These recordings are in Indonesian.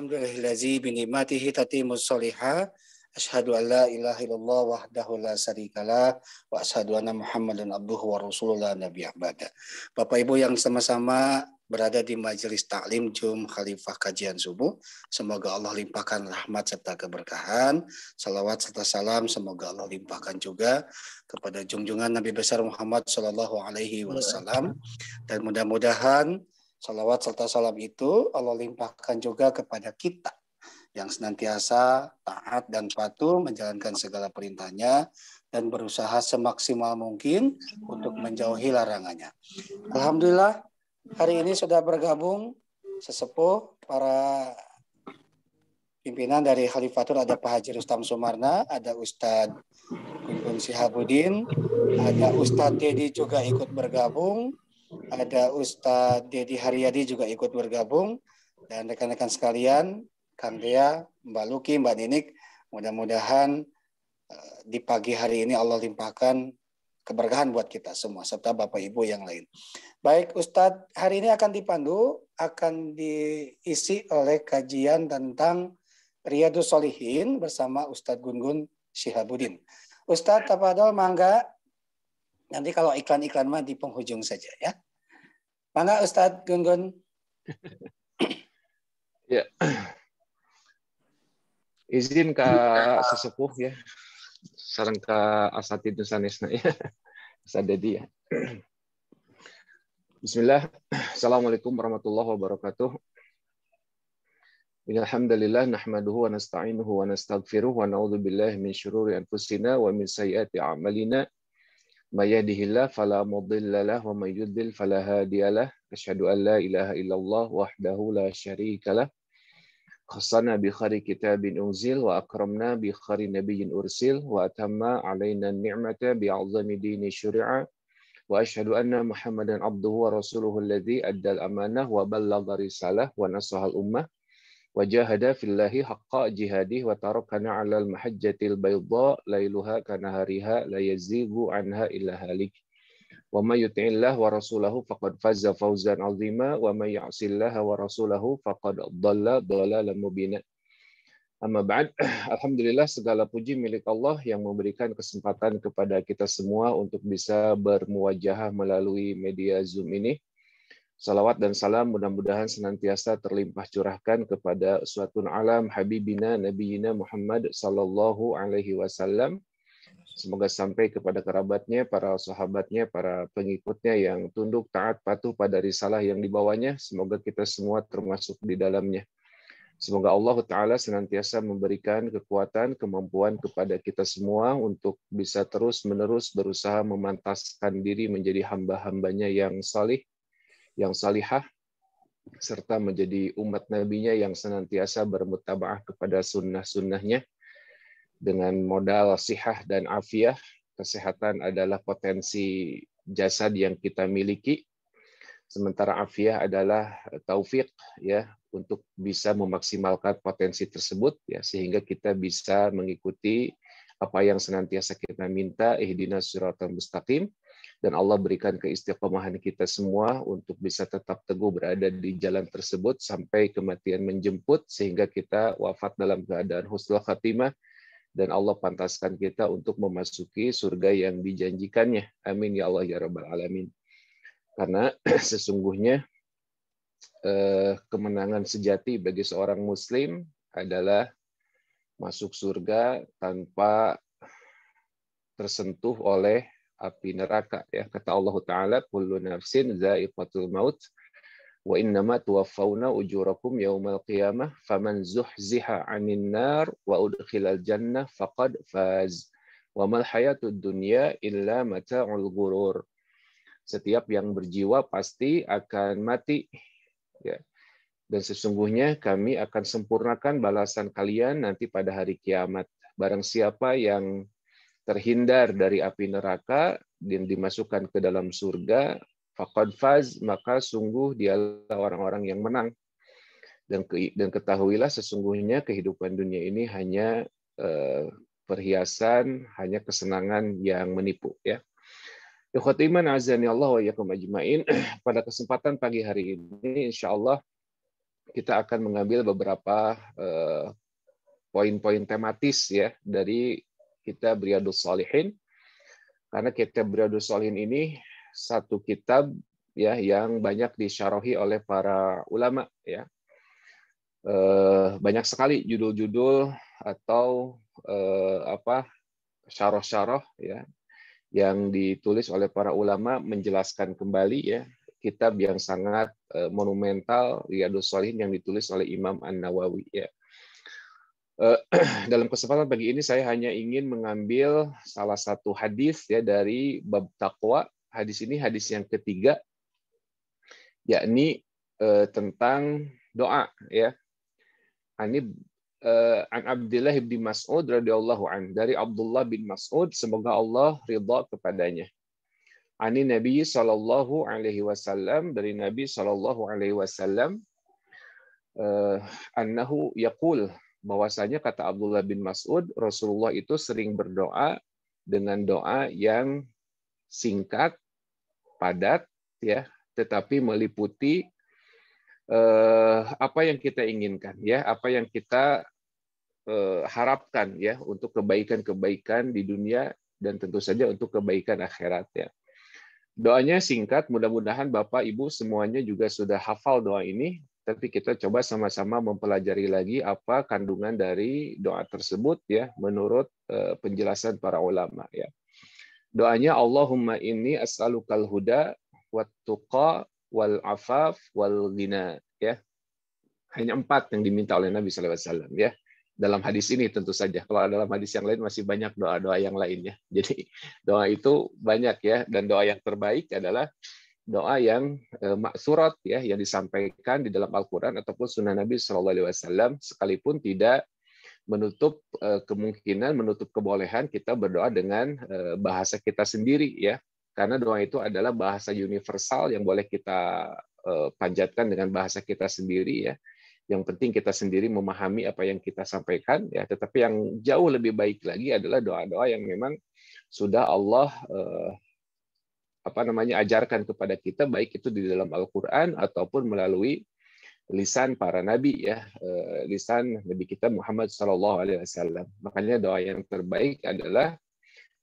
Alhamdulillazi bi ni'matihi tatimmus shalihat. Asyhadu an la ilaha illallah wahdahu la syarikalah wa asyhadu anna Muhammadan abduhu wa rasuluhu nabiyya ba'da. Bapak Ibu yang sama-sama berada di majelis taklim Jum Khalifah Kajian Subuh, semoga Allah limpahkan rahmat serta keberkahan. Salawat serta salam semoga Allah limpahkan juga kepada junjungan Nabi besar Muhammad sallallahu alaihi wasallam, dan mudah-mudahan salawat serta salam itu Allah limpahkan juga kepada kita yang senantiasa taat dan patuh menjalankan segala perintahnya dan berusaha semaksimal mungkin untuk menjauhi larangannya. Alhamdulillah, hari ini sudah bergabung sesepuh para pimpinan dari Khalifatul, ada Pak Haji Rustam Sumarna, ada Ustadz Gun Syihabuddin, ada Ustadz Dedi juga ikut bergabung, ada Ustadz Dedi Haryadi juga ikut bergabung, dan rekan-rekan sekalian, Kang Dea, Mbak Luki, Mbak Ninik, mudah-mudahan di pagi hari ini Allah limpahkan keberkahan buat kita semua, serta Bapak Ibu yang lain. Baik, Ustadz hari ini akan diisi oleh kajian tentang Riyadhus Shalihin bersama Ustadz Gun Syihabuddin. Ustadz, tafadhol mangga. Nanti kalau iklan-iklan mah di penghujung saja ya. Mangga Ustadz Gun. Ya. Izin ke sesepuh ya. Sareng ke asatidz sanesna ya. Ustadz Dedi ya. Bismillah. Assalamualaikum warahmatullahi wabarakatuh. Alhamdulillah nahmaduhu wa nasta'inuhu wa nastaghfiruh wa na'udzu billahi min syururi anfusina wa min sayyiati a'malina. May yahdihillahu fala mudilla lahu wa may yudlil fala hadiyalah. Asyhadu an la ilaha illallah wahdahu la syarikalah. Khassana bi khari kitabin unzil wa akramna bi khari nabiyyin ursil wa atamma alaina ni'mata bi 'azami dini syuri'a wa asyhadu anna Muhammadan abduhu wa rasuluhu alladzi addal amanah wa ballagha risalah wa nasahal ummah wa jahada fillahi haqqa jihadih wa tarakana 'alal mahajjatil bayda lailuha kanahariha la yazighu anha illa halik. Wa may yuti'illah wa rasulahu faqad fazza fawzan 'azima wa may ya'sillaha wa rasulahu faqad dhalla dhalalan mubina. Amma ba'd. Alhamdulillah, segala puji milik Allah yang memberikan kesempatan kepada kita semua untuk bisa bermuwajahah melalui media Zoom ini. Salawat dan salam mudah-mudahan senantiasa terlimpah curahkan kepada uswatun alam habibina nabiyina Muhammad sallallahu alaihi wasallam. Semoga sampai kepada kerabatnya, para sahabatnya, para pengikutnya yang tunduk, taat, patuh pada risalah yang dibawanya. Semoga kita semua termasuk di dalamnya. Semoga Allah Ta'ala senantiasa memberikan kekuatan, kemampuan kepada kita semua untuk bisa terus-menerus berusaha memantaskan diri menjadi hamba-hambanya yang salih, yang salihah, serta menjadi umat nabinya yang senantiasa bermutabaah kepada sunnah-sunnahnya. Dengan modal sihah dan afiah, kesehatan adalah potensi jasad yang kita miliki, sementara afiah adalah taufik ya untuk bisa memaksimalkan potensi tersebut ya, sehingga kita bisa mengikuti apa yang senantiasa kita minta, ihdinas siratal mustaqim, dan Allah berikan keistiqomahan kita semua untuk bisa tetap teguh berada di jalan tersebut sampai kematian menjemput, sehingga kita wafat dalam keadaan husnul khatimah dan Allah pantaskan kita untuk memasuki surga yang dijanjikannya. Amin ya Allah ya Rabbal Alamin. Karena sesungguhnya kemenangan sejati bagi seorang muslim adalah masuk surga tanpa tersentuh oleh api neraka. Ya, kata Allah Ta'ala, kullu nafsin za'iqatul maut wa innama tuwaffawna ujurakum yaumal qiyamah faman zuhziha 'anil nar wa udkhilal jannah faqad faz wa mal hayatud dunya illa mata'ul ghurur. Setiap yang berjiwa pasti akan mati ya. Dan sesungguhnya kami akan sempurnakan balasan kalian nanti pada hari kiamat. Barang siapa yang terhindar dari api neraka dan dimasukkan ke dalam surga, faqad faz, maka sungguh dialah orang-orang yang menang. Dan ketahuilah sesungguhnya kehidupan dunia ini hanya perhiasan, hanya kesenangan yang menipu ya. Ikhwati iman azani Allah wa iyyakum ajmain. Pada kesempatan pagi hari ini insyaallah kita akan mengambil beberapa poin-poin tematis ya dari kitab Riyadhus Shalihin. Karena kitab Riyadhus Shalihin ini satu kitab ya yang banyak disyarahi oleh para ulama ya. Banyak sekali judul-judul atau syarah-syarah ya yang ditulis oleh para ulama menjelaskan kembali ya kitab yang sangat monumental Riyadhus Shalihin yang ditulis oleh Imam An-Nawawi ya. Dalam kesempatan pagi ini saya hanya ingin mengambil salah satu hadis ya dari bab taqwa. Hadis ini hadis yang ketiga, yakni tentang doa ya. An Abdullah bin Mas'ud radhiyallahu an, dari Abdullah bin Mas'ud semoga Allah ridha kepadanya. Ani Nabi sallallahu alaihi wasallam, dari Nabi sallallahu alaihi wasallam annahu yaqul, bahwasanya kata Abdullah bin Mas'ud, Rasulullah itu sering berdoa dengan doa yang singkat, padat ya, tetapi meliputi apa yang kita inginkan ya, apa yang kita harapkan ya untuk kebaikan-kebaikan di dunia dan tentu saja untuk kebaikan akhirat ya. Doanya singkat, mudah-mudahan Bapak Ibu semuanya juga sudah hafal doa ini, tapi kita coba sama-sama mempelajari lagi apa kandungan dari doa tersebut ya menurut penjelasan para ulama ya. Doanya Allahumma inni as'alukal huda wat tuqa wal afaf wal ghina ya. Hanya 4 yang diminta oleh Nabi sallallahu alaihi wasallam ya. Dalam hadis ini tentu saja. Kalau dalam hadis yang lain masih banyak doa-doa yang lainnya. Jadi doa itu banyak ya, dan doa yang terbaik adalah doa yang maksurat ya, yang disampaikan di dalam Al-Qur'an ataupun sunnah Nabi sallallahu alaihi wasallam, sekalipun tidak menutup kemungkinan, menutup kebolehan kita berdoa dengan bahasa kita sendiri ya. Karena doa itu adalah bahasa universal yang boleh kita panjatkan dengan bahasa kita sendiri ya. Yang penting kita sendiri memahami apa yang kita sampaikan ya. Tetapi yang jauh lebih baik lagi adalah doa-doa yang memang sudah Allah ajarkan kepada kita, baik itu di dalam Al-Qur'an ataupun melalui lisan para nabi ya, lisan Nabi kita Muhammad sallallahu alaihi wasallam. Makanya doa yang terbaik adalah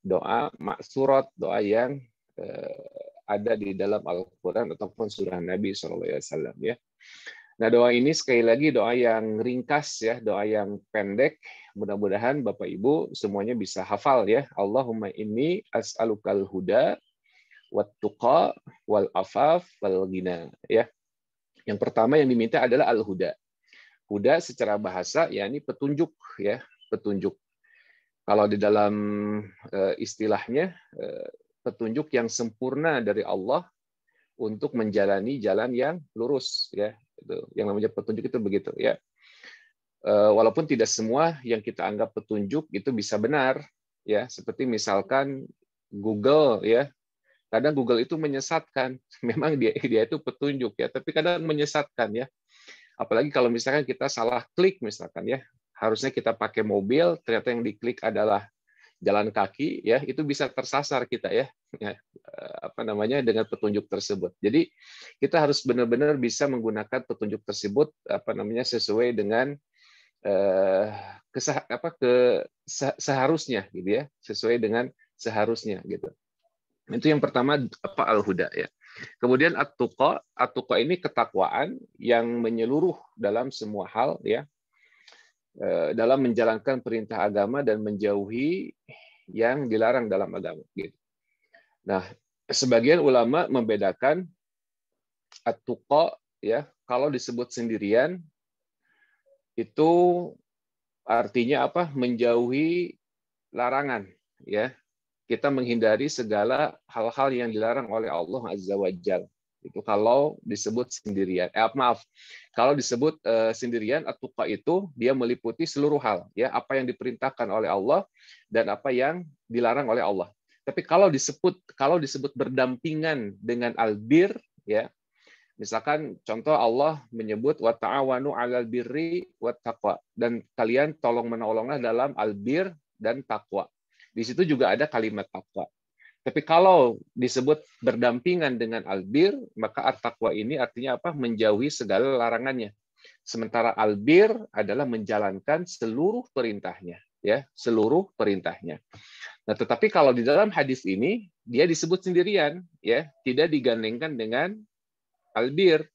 doa maksurat, doa yang ada di dalam Al-Qur'an ataupun surah Nabi sallallahu alaihi wasallam ya. Nah, doa ini sekali lagi doa yang ringkas ya, doa yang pendek. Mudah-mudahan Bapak Ibu semuanya bisa hafal ya. Allahumma inni as'alukal huda wat tuqa wal afaf wal ghina ya. Yang pertama yang diminta adalah al-huda. Huda secara bahasa yakni petunjuk ya, petunjuk. Kalau di dalam istilahnya petunjuk yang sempurna dari Allah untuk menjalani jalan yang lurus ya. Itu yang namanya petunjuk itu begitu ya. Walaupun tidak semua yang kita anggap petunjuk itu bisa benar ya, seperti misalkan Google ya. Kadang Google itu menyesatkan. Memang dia itu petunjuk ya, tapi kadang menyesatkan ya. Apalagi kalau misalkan kita salah klik misalkan ya. Harusnya kita pakai mobil, ternyata yang diklik adalah jalan kaki ya, itu bisa tersasar kita ya. Dengan petunjuk tersebut. Jadi kita harus benar-benar bisa menggunakan petunjuk tersebut sesuai dengan seharusnya gitu ya, sesuai dengan seharusnya gitu. Itu yang pertama al-huda ya. Kemudian at-tuqa ini ketakwaan yang menyeluruh dalam semua hal ya. Dalam menjalankan perintah agama dan menjauhi yang dilarang dalam agama gitu. Nah, sebagian ulama membedakan at-tuqa ya, kalau disebut sendirian itu artinya apa? Menjauhi larangan ya. Kita menghindari segala hal-hal yang dilarang oleh Allah Azza wa Jalla. Itu kalau disebut sendirian. Kalau disebut sendirian, at-tuqa itu dia meliputi seluruh hal, ya, apa yang diperintahkan oleh Allah dan apa yang dilarang oleh Allah. Tapi kalau disebut berdampingan dengan albir, ya, misalkan contoh Allah menyebut wa ta'awanu 'alal birri wat taqwa, dan kalian tolong menolonglah dalam albir dan takwa. Di situ juga ada kalimat takwa. Tapi kalau disebut berdampingan dengan albir, maka at-taqwa ini artinya apa? Menjauhi segala larangannya. Sementara albir adalah menjalankan seluruh perintahnya, ya, seluruh perintahnya. Nah, tetapi kalau di dalam hadis ini dia disebut sendirian, ya, tidak digandengkan dengan albir.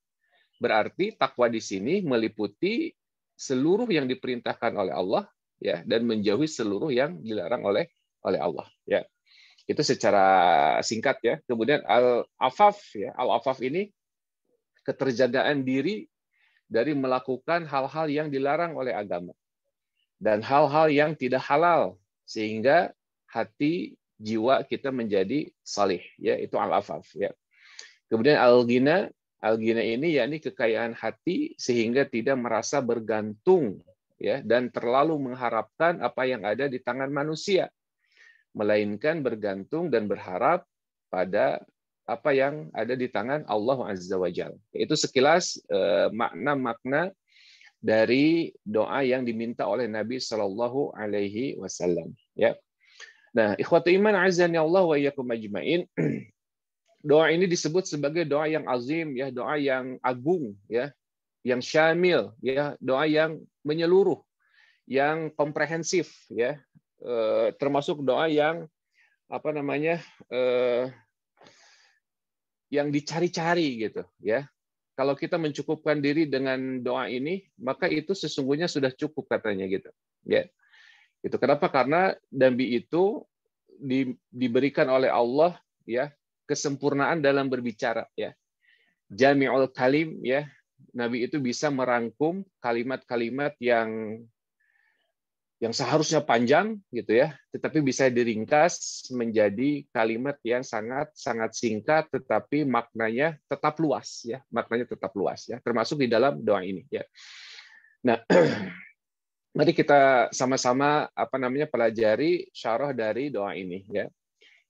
Berarti takwa di sini meliputi seluruh yang diperintahkan oleh Allah, ya, dan menjauhi seluruh yang dilarang oleh Allah, ya. Itu secara singkat, ya. Kemudian al-afaf, ya, al-afaf ini keterjagaan diri dari melakukan hal-hal yang dilarang oleh agama dan hal-hal yang tidak halal sehingga hati jiwa kita menjadi salih, ya, itu al-afaf, ya. Kemudian al-ghina, al-ghina ini yakni kekayaan hati sehingga tidak merasa bergantung, ya, dan terlalu mengharapkan apa yang ada di tangan manusia, melainkan bergantung dan berharap pada apa yang ada di tangan Allah Azza wa Jalla. Itu sekilas makna-makna dari doa yang diminta oleh Nabi Shallallahu Alaihi Wasallam. Ya. Nah, ikhwatu iman azani Allah wa iyyakum ajmain. Doa ini disebut sebagai doa yang azim, ya, doa yang agung, ya, yang syamil, ya, doa yang menyeluruh, yang komprehensif, ya, termasuk doa yang apa namanya, yang dicari-cari, gitu, ya. Kalau kita mencukupkan diri dengan doa ini, maka itu sesungguhnya sudah cukup, katanya, gitu, ya. Itu kenapa? Karena Nabi itu diberikan oleh Allah, ya, kesempurnaan dalam berbicara, ya. Jami'ul kalim, ya. Nabi itu bisa merangkum kalimat-kalimat yang seharusnya panjang, gitu, ya, tetapi bisa diringkas menjadi kalimat yang sangat singkat, tetapi maknanya tetap luas, ya, maknanya tetap luas, ya, termasuk di dalam doa ini, ya. Nah, mari kita sama-sama pelajari syarah dari doa ini, ya.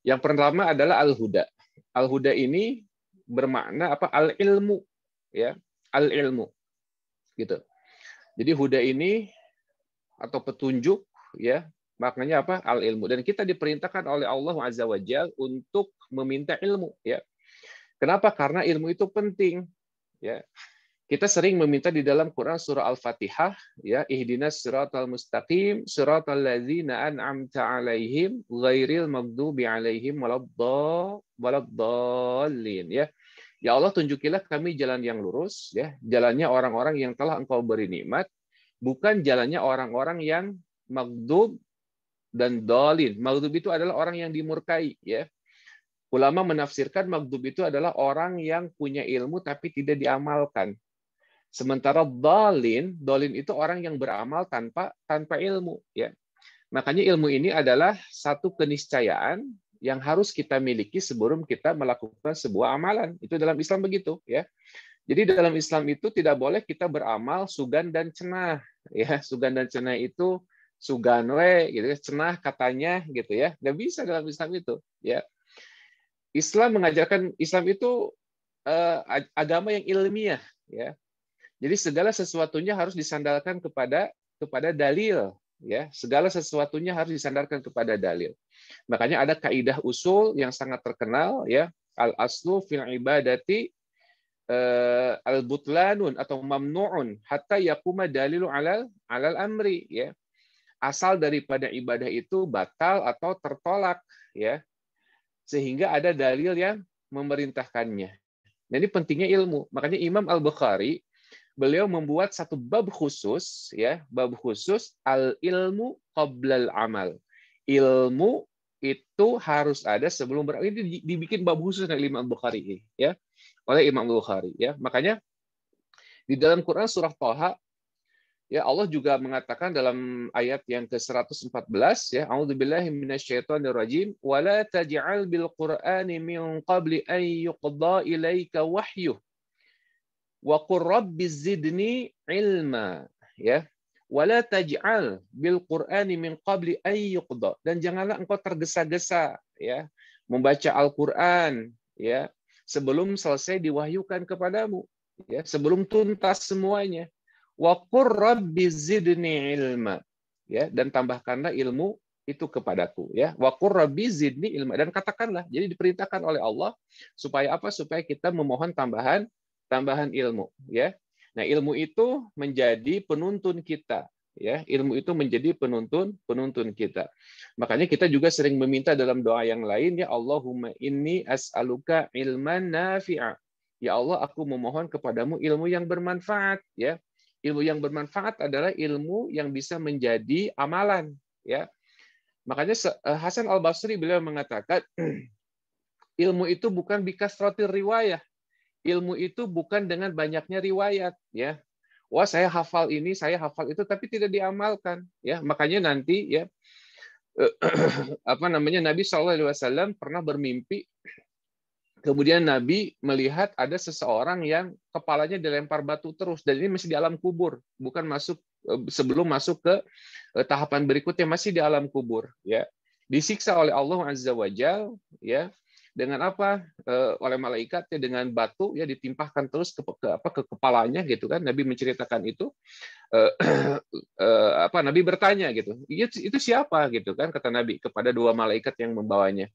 Yang pertama adalah al-huda. Al-huda ini bermakna apa? Al-ilmu, ya, al-ilmu, gitu. Jadi huda ini atau petunjuk, ya, maknanya apa? Al-ilmu. Dan kita diperintahkan oleh Allah Azza wa Jalla untuk meminta ilmu, ya. Kenapa? Karena ilmu itu penting, ya. Kita sering meminta di dalam Quran surah Al-Fatihah, ya, ihdinas siratal mustaqim siratal ladzina an'amta 'alaihim ghairil maghdubi 'alaihim waladdallin, ya. Ya Allah, tunjukilah kami jalan yang lurus, ya, jalannya orang-orang yang telah Engkau beri nikmat, bukan jalannya orang-orang yang maghdub dan dalin. Maghdub itu adalah orang yang dimurkai, ya. Ulama menafsirkan maghdub itu adalah orang yang punya ilmu tapi tidak diamalkan. Sementara dalin itu orang yang beramal tanpa ilmu, ya. Makanya ilmu ini adalah satu keniscayaan yang harus kita miliki sebelum kita melakukan sebuah amalan. Itu dalam Islam begitu, ya. Jadi dalam Islam itu tidak boleh kita beramal sugan dan cenah, ya. Sugan dan cenah itu suganwe, gitu, cenah katanya, gitu, ya. Nggak bisa dalam Islam itu, ya. Islam mengajarkan, Islam itu agama yang ilmiah, ya. Jadi segala sesuatunya harus disandarkan kepada dalil, ya. Segala sesuatunya harus disandarkan kepada dalil. Makanya ada kaidah usul yang sangat terkenal, ya, al-aslu fil ibadati al-butlanun atau mamnu'un hatta yaquma dalilu alal amri, ya. Asal daripada ibadah itu batal atau tertolak, ya, sehingga ada dalil yang memerintahkannya. Nah, ini pentingnya ilmu. Makanya Imam Al-Bukhari beliau membuat satu bab khusus, ya, bab khusus al-ilmu qablal amal. Ilmu itu harus ada sebelum beramal. Ini dibikin bab khusus oleh Imam Al-Bukhari, ya. Oleh Imam Al-Bukhari, ya. Makanya di dalam Quran surah Thaha, ya, Allah juga mengatakan dalam ayat yang ke-114, ya, a'udzubillahi minasyaitonirrajim wa la taj'al bil qur'ani min qabli an yuqda ilaika wahyu wa qur rabbi zidni ilma, ya. Wa la taj'al bil qur'ani min qabli an yuqda, dan janganlah engkau tergesa-gesa, ya, membaca Al-Qur'an, ya, sebelum selesai diwahyukan kepadamu, ya, sebelum tuntas semuanya. Wa qur rabbi zidni ilma, ya, dan tambahkanlah ilmu itu kepadaku, ya. Wa qur rabbi zidni ilma, dan katakanlah. Jadi diperintahkan oleh Allah supaya apa? Supaya kita memohon tambahan ilmu, ya. Nah, ilmu itu menjadi penuntun kita, ya. Ilmu itu menjadi penuntun kita. Makanya kita juga sering meminta dalam doa yang lain, ya Allahumma inni as'aluka ilman nafi'a. Ya Allah, aku memohon kepadamu ilmu yang bermanfaat, ya. Ilmu yang bermanfaat adalah ilmu yang bisa menjadi amalan, ya. Makanya Hasan Al-Basri beliau mengatakan ilmu itu bukan bikasratir riwayah. Ilmu itu bukan dengan banyaknya riwayat, ya. Wah, saya hafal ini, saya hafal itu, tapi tidak diamalkan, ya. Makanya nanti, ya, apa namanya, Nabi SAW pernah bermimpi, kemudian Nabi melihat ada seseorang yang kepalanya dilempar batu terus, dan ini masih di alam kubur, bukan masuk sebelum masuk ke tahapan berikutnya, masih di alam kubur, ya. Disiksa oleh Allah Azza wa Jalla, ya. Dengan apa? Oleh malaikat, ya, dengan batu, ya, ditimpahkan terus ke kepalanya, gitu kan. Nabi menceritakan itu. Nabi bertanya gitu, itu siapa, gitu kan, kata Nabi kepada dua malaikat yang membawanya.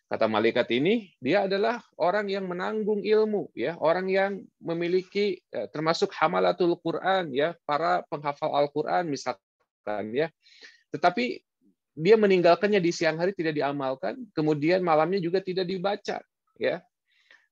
Kata malaikat ini, dia adalah orang yang menanggung ilmu, ya, orang yang memiliki termasuk hamalatul Quran, ya, para penghafal Al-Quran misalkan, ya. Tetapi dia meninggalkannya di siang hari, tidak diamalkan, kemudian malamnya juga tidak dibaca, ya.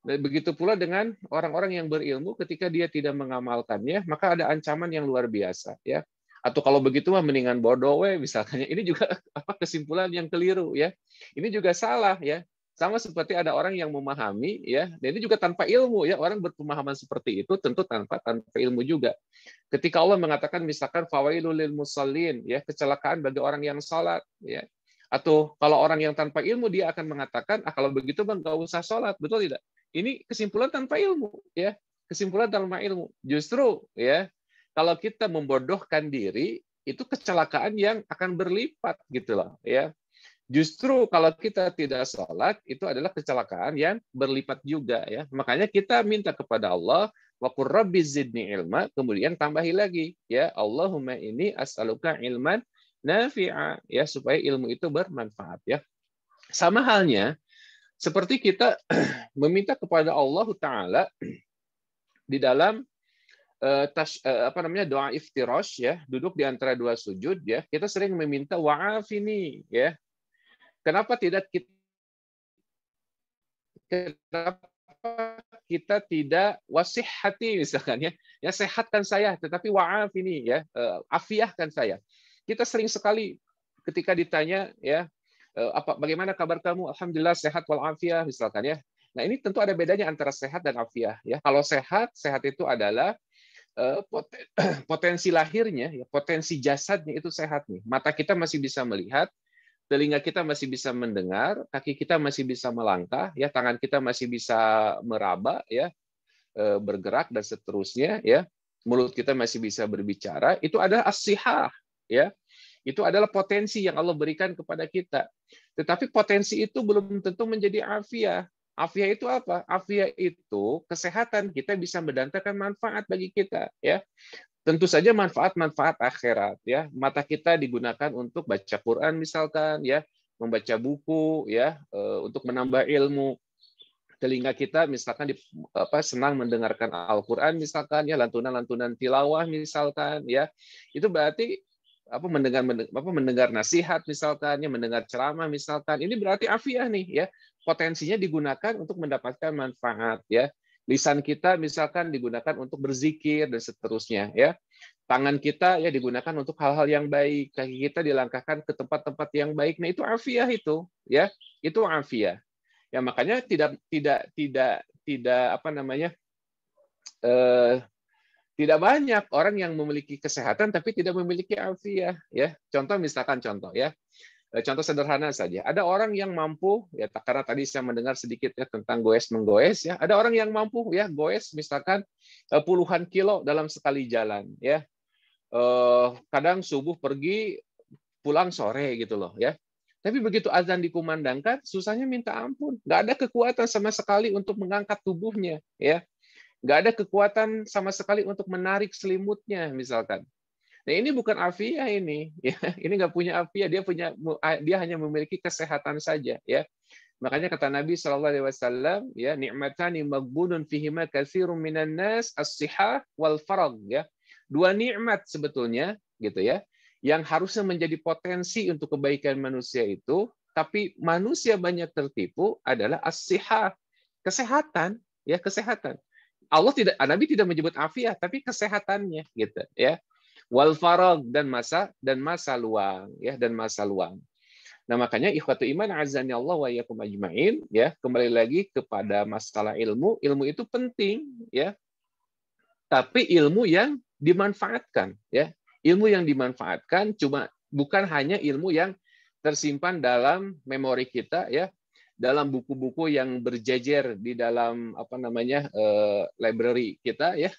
Dan begitu pula dengan orang-orang yang berilmu, ketika dia tidak mengamalkannya, maka ada ancaman yang luar biasa, ya. Atau kalau begitu mah mendingan bodoh we, misalkan. Ini juga kesimpulan yang keliru, ya. Ini juga salah, ya. Sama seperti ada orang yang memahami, ya. Dan ini juga tanpa ilmu, ya. Orang berpemahaman seperti itu tentu tanpa ilmu juga. Ketika Allah mengatakan misalkan fawailul lil musallin, ya, kecelakaan bagi orang yang salat, ya. Atau kalau orang yang tanpa ilmu, dia akan mengatakan, kalau begitu bang nggak usah salat, betul tidak? Ini kesimpulan tanpa ilmu, ya. Kesimpulan tanpa ilmu. Justru, ya, kalau kita membodohkan diri, itu kecelakaan yang akan berlipat, gitu loh, ya. Justru kalau kita tidak sholat, itu adalah kecelakaan yang berlipat juga, ya. Makanya kita minta kepada Allah, wa qur rabbi zidni ilma, kemudian tambahi lagi, ya, Allahumma ini as'aluka ilman nafi'a, ya, supaya ilmu itu bermanfaat, ya. Sama halnya seperti kita meminta kepada Allah Ta'ala di dalam doa iftirash, ya, duduk di antara dua sujud, ya, kita sering meminta wa'afini, ya. Kenapa kita tidak wasihhati misalkan, ya. Ya, sehatkan saya, tetapi wa'afini, ya, afiahkan saya. Kita sering sekali ketika ditanya, ya, bagaimana kabar kamu? Alhamdulillah sehat walafiah misalkan, ya. Nah, ini tentu ada bedanya antara sehat dan afiah, ya. Kalau sehat itu adalah potensi lahirnya, ya, potensi jasadnya itu sehat nih. Mata kita masih bisa melihat, telinga kita masih bisa mendengar, kaki kita masih bisa melangkah, ya, tangan kita masih bisa meraba, ya, bergerak dan seterusnya, ya. Mulut kita masih bisa berbicara. Itu adalah as-sihah, ya. Itu adalah potensi yang Allah berikan kepada kita. Tetapi potensi itu belum tentu menjadi afiah. Afiah itu apa? Afiah itu kesehatan, kita bisa mendatangkan manfaat bagi kita, ya. Tentu saja manfaat-manfaat akhirat, ya. Mata kita digunakan untuk baca Quran misalkan, ya, membaca buku, ya, untuk menambah ilmu. Telinga kita misalkan senang mendengarkan Al-Qur'an misalkan, ya, lantunan-lantunan tilawah misalkan, ya. Itu berarti mendengar nasihat misalkan, ya, mendengar ceramah misalkan. Ini berarti afiah nih, ya. Potensinya digunakan untuk mendapatkan manfaat, ya. Lisan kita misalkan digunakan untuk berzikir dan seterusnya, ya. Tangan kita, ya, digunakan untuk hal-hal yang baik, kaki kita dilangkahkan ke tempat-tempat yang baik. Nah, itu afiah itu, ya. Itu afiah. Ya, makanya tidak tidak banyak orang yang memiliki kesehatan tapi tidak memiliki afiah, ya. Contoh ya. Contoh sederhana saja. Ada orang yang mampu, ya, karena tadi saya mendengar sedikit, ya, tentang goes-menggoes, ya. Ada orang yang mampu, ya, goes misalkan puluhan kilo dalam sekali jalan, ya. Kadang subuh pergi, pulang sore gitu loh, ya. Tapi begitu azan dikumandangkan, susahnya minta ampun. Nggak ada kekuatan sama sekali untuk mengangkat tubuhnya, ya. Nggak ada kekuatan sama sekali untuk menarik selimutnya misalkan. Nah, ini bukan afiah ini, ya. Ini nggak punya afiah, dia hanya memiliki kesehatan saja, ya. Makanya kata Nabi Shallallahu Alaihi Wasallam, ya, nikmatani maghbunun fihima katsirun minan nas as-sihah wal farag, ya. Dua nikmat sebetulnya, gitu ya, yang harusnya menjadi potensi untuk kebaikan manusia itu, tapi manusia banyak tertipu adalah as-sihah, kesehatan, ya, kesehatan. Nabi tidak menyebut afiah, tapi kesehatannya, gitu, ya. Wal farag, dan masa luang, ya, dan masa luang. Nah, makanya ikhwatu iman azani Allah wa iyyakum ajmain, ya, kembali lagi kepada masalah ilmu. Ilmu itu penting, ya. Tapi ilmu yang dimanfaatkan, ya. Ilmu yang dimanfaatkan cuma bukan hanya ilmu yang tersimpan dalam memori kita, ya, dalam buku-buku yang berjejer di dalam library kita, ya,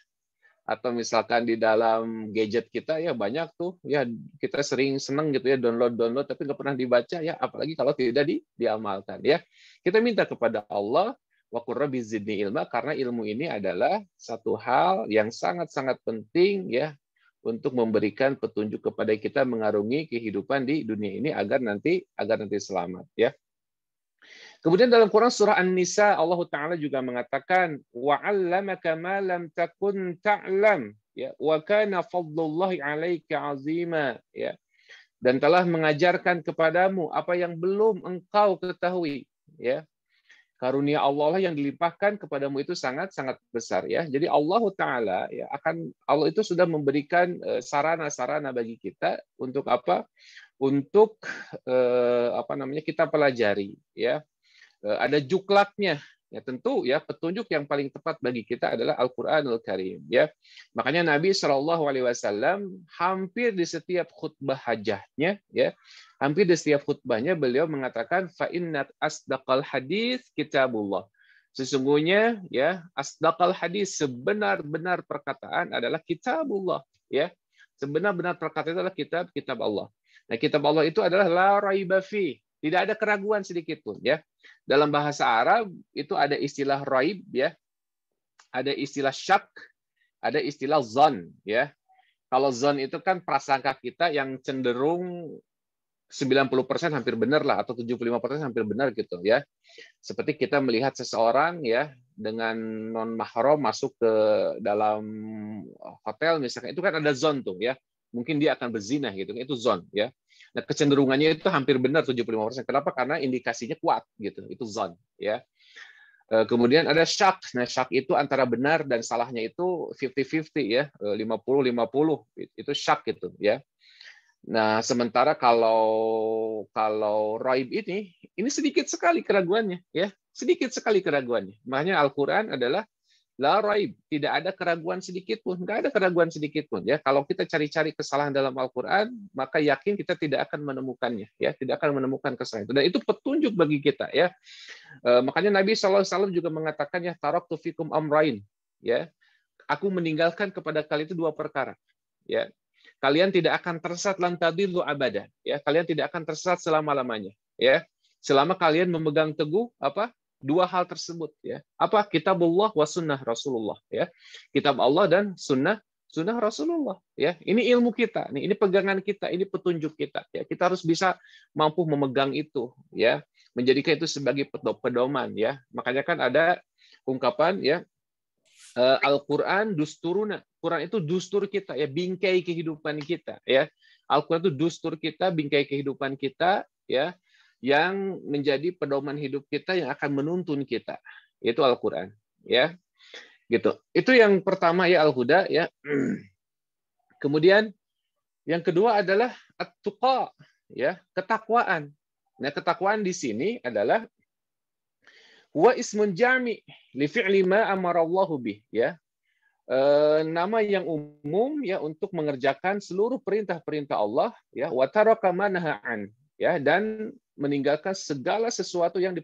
atau misalkan di dalam gadget kita, ya banyak tuh, ya, kita sering seneng gitu ya download tapi nggak pernah dibaca, ya, apalagi kalau tidak diamalkan, ya. Kita minta kepada Allah, wa qur rabbi zidni ilma, karena ilmu ini adalah satu hal yang sangat-sangat penting, ya, untuk memberikan petunjuk kepada kita mengarungi kehidupan di dunia ini agar nanti selamat, ya. Kemudian dalam Quran surah An-Nisa, Allah Ta'ala juga mengatakan, وَعَلَّمَكَ مَا لَمْ تَكُنْ تَعْلَمْ, ya, وَكَانَ فَضْلُ اللَّهِ عَلَيْكَ عَظِيمًا, ya, dan telah mengajarkan kepadamu apa yang belum engkau ketahui, ya. Karunia Allah yang dilimpahkan kepadamu itu sangat-sangat besar, ya. Jadi Allah Ta'ala, ya, Allah itu sudah memberikan sarana-sarana bagi kita untuk apa? Untuk kita pelajari, ya. Ada juklaknya, ya, tentu, ya, petunjuk yang paling tepat bagi kita adalah Al-Qur'anul Karim, ya. Makanya Nabi Shallallahu Alaihi Wasallam hampir di setiap khutbah hajahnya, ya, hampir di setiap khutbahnya beliau mengatakan fa inna asdaqal hadis kitabullah. Sesungguhnya, ya, asdaqal hadis, sebenar-benar perkataan adalah kitabullah, ya. Sebenar-benar perkataan adalah kitab Allah. Nah, kitab Allah itu adalah la raiba fi, tidak ada keraguan sedikit pun, ya. Dalam bahasa Arab itu ada istilah raib, ya. Ada istilah syak, ada istilah zon, ya. Kalau zon itu kan prasangka kita yang cenderung 90% hampir benar lah, atau 75% hampir benar gitu, ya. Seperti kita melihat seseorang, ya, dengan non mahram masuk ke dalam hotel misalkan, itu kan ada zon tuh, ya. Mungkin dia akan berzina gitu, itu zon, ya. Nah, kecenderungannya itu hampir benar 75%. Kenapa? Karena indikasinya kuat gitu. Itu zon, ya. Kemudian ada syak. Nah, syak itu antara benar dan salahnya itu 50-50, ya. 50-50 itu syak gitu, ya. Nah, sementara kalau raib ini sedikit sekali keraguannya, ya. Sedikit sekali keraguannya. Makanya Al-Qur'an adalah la raib, tidak ada keraguan sedikit pun, nggak ada keraguan sedikit pun, ya. Kalau kita cari-cari kesalahan dalam Al-Qur'an, maka yakin kita tidak akan menemukannya, ya, tidak akan menemukan kesalahan itu, dan itu petunjuk bagi kita, ya. Makanya Nabi SAW juga mengatakan, ya, taraktu fikum amrain, ya, aku meninggalkan kepada kalian itu dua perkara, ya. Kalian tidak akan tersesat lan tadillu abada, ya. Kalian tidak akan tersesat selama-lamanya, ya. Selama kalian memegang teguh apa? Dua hal tersebut, ya. Apa? Kitabullah wa sunnah Rasulullah, ya. Kitab Allah dan sunnah Rasulullah, ya. Ini ilmu kita, nih, ini pegangan kita, ini petunjuk kita, ya. Kita harus bisa mampu memegang itu, ya. Menjadikan itu sebagai pedoman, ya. Makanya kan ada ungkapan, ya, Al-Qur'an dusturuna. Quran itu dustur kita, ya, bingkai kehidupan kita, ya. Al-Qur'an itu dustur kita, bingkai kehidupan kita, ya, yang menjadi pedoman hidup kita yang akan menuntun kita. Itu Al-Qur'an, ya. Gitu. Itu yang pertama, ya, Al-Huda, ya. Kemudian yang kedua adalah at-tuqa, ya, ketakwaan. Nah, ketakwaan di sini adalah wa ismun jami' li fi'li ma amara Allahu bih, ya. Nama yang umum, ya, untuk mengerjakan seluruh perintah-perintah Allah, ya, wa taraka ma naha an, ya, dan meninggalkan segala sesuatu yang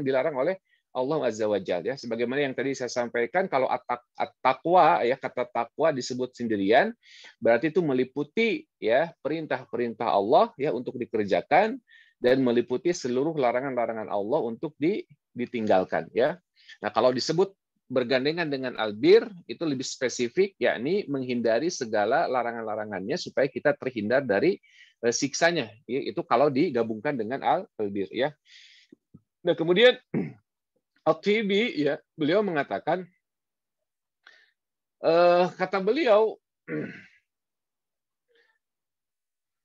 dilarang oleh Allah Azza wa Jalla, ya. Sebagaimana yang tadi saya sampaikan, kalau at-taqwa, ya, kata takwa disebut sendirian, berarti itu meliputi, ya, perintah-perintah Allah, ya, untuk dikerjakan, dan meliputi seluruh larangan-larangan Allah untuk ditinggalkan, ya. Nah, kalau disebut bergandengan dengan albir itu lebih spesifik, yakni menghindari segala larangan-larangannya supaya kita terhindar dari siksanya. Itu kalau digabungkan dengan albir, ya. Nah, kemudian At-Tibi ya, beliau mengatakan kata beliau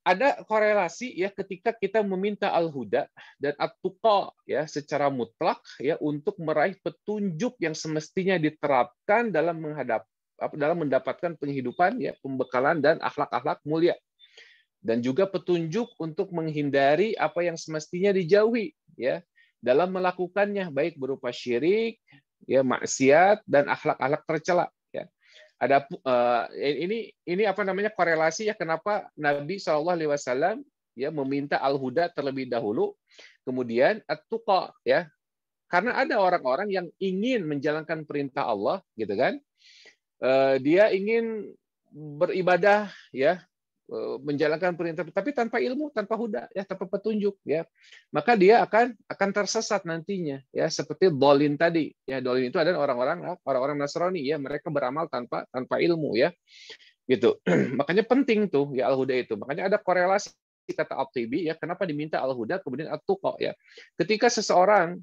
ada korelasi ya ketika kita meminta al-huda dan at-tuqa ya secara mutlak ya untuk meraih petunjuk yang semestinya diterapkan dalam mendapatkan penghidupan ya, pembekalan dan akhlak-akhlak mulia, dan juga petunjuk untuk menghindari apa yang semestinya dijauhi ya dalam melakukannya, baik berupa syirik ya, maksiat dan akhlak-akhlak tercela ya. Ada ini apa namanya korelasi ya kenapa Nabi SAW ya meminta al-huda terlebih dahulu, kemudian at-tuqa ya, karena ada orang-orang yang ingin menjalankan perintah Allah gitu kan, dia ingin beribadah ya, menjalankan perintah tapi tanpa ilmu, tanpa huda ya, tanpa petunjuk ya, maka dia akan tersesat nantinya ya, seperti dolin tadi ya. Dolin itu adalah orang-orang Nasrani ya, mereka beramal tanpa ilmu ya gitu. Makanya penting tuh ya al-huda itu, makanya ada korelasi kata At-Tibi ya kenapa diminta al-huda kemudian at-tuqa ya. Ketika seseorang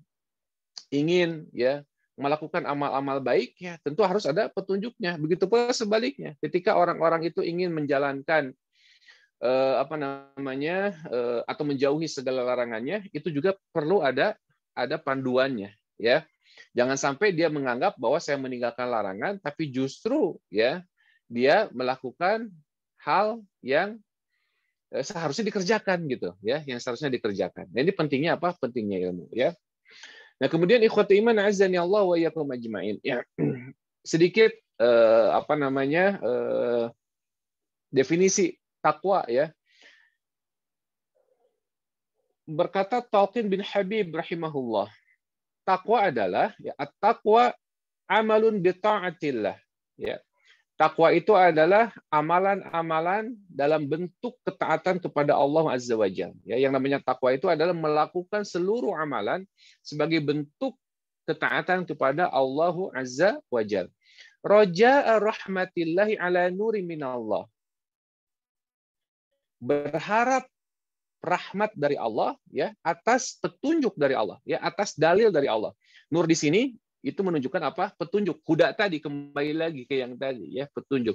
ingin ya melakukan amal-amal baik ya tentu harus ada petunjuknya, begitu pula sebaliknya ketika orang-orang itu ingin menjalankan atau menjauhi segala larangannya, itu juga perlu ada panduannya ya. Jangan sampai dia menganggap bahwa saya meninggalkan larangan tapi justru ya dia melakukan hal yang seharusnya dikerjakan gitu ya, yang seharusnya dikerjakan. Nah, ini pentingnya apa? Pentingnya ilmu ya. Nah, kemudian ikhwati iman azani Allah wa iyyakum ajmain ya. Sedikit definisi takwa ya. Berkata Talqin bin Habib rahimahullah, takwa adalah ya, at-taqwa amalun bi ta'atillah ya. Takwa itu adalah amalan-amalan dalam bentuk ketaatan kepada Allah Azza wa Jalla. Ya, yang namanya takwa itu adalah melakukan seluruh amalan sebagai bentuk ketaatan kepada Allah Azza wa Jalla. Raja'a rahmatillahi ala nuri minallah. Berharap rahmat dari Allah ya atas petunjuk dari Allah ya, atas dalil dari Allah. Nur di sini itu menunjukkan apa? Petunjuk. Huda tadi, kembali lagi ke yang tadi ya, petunjuk.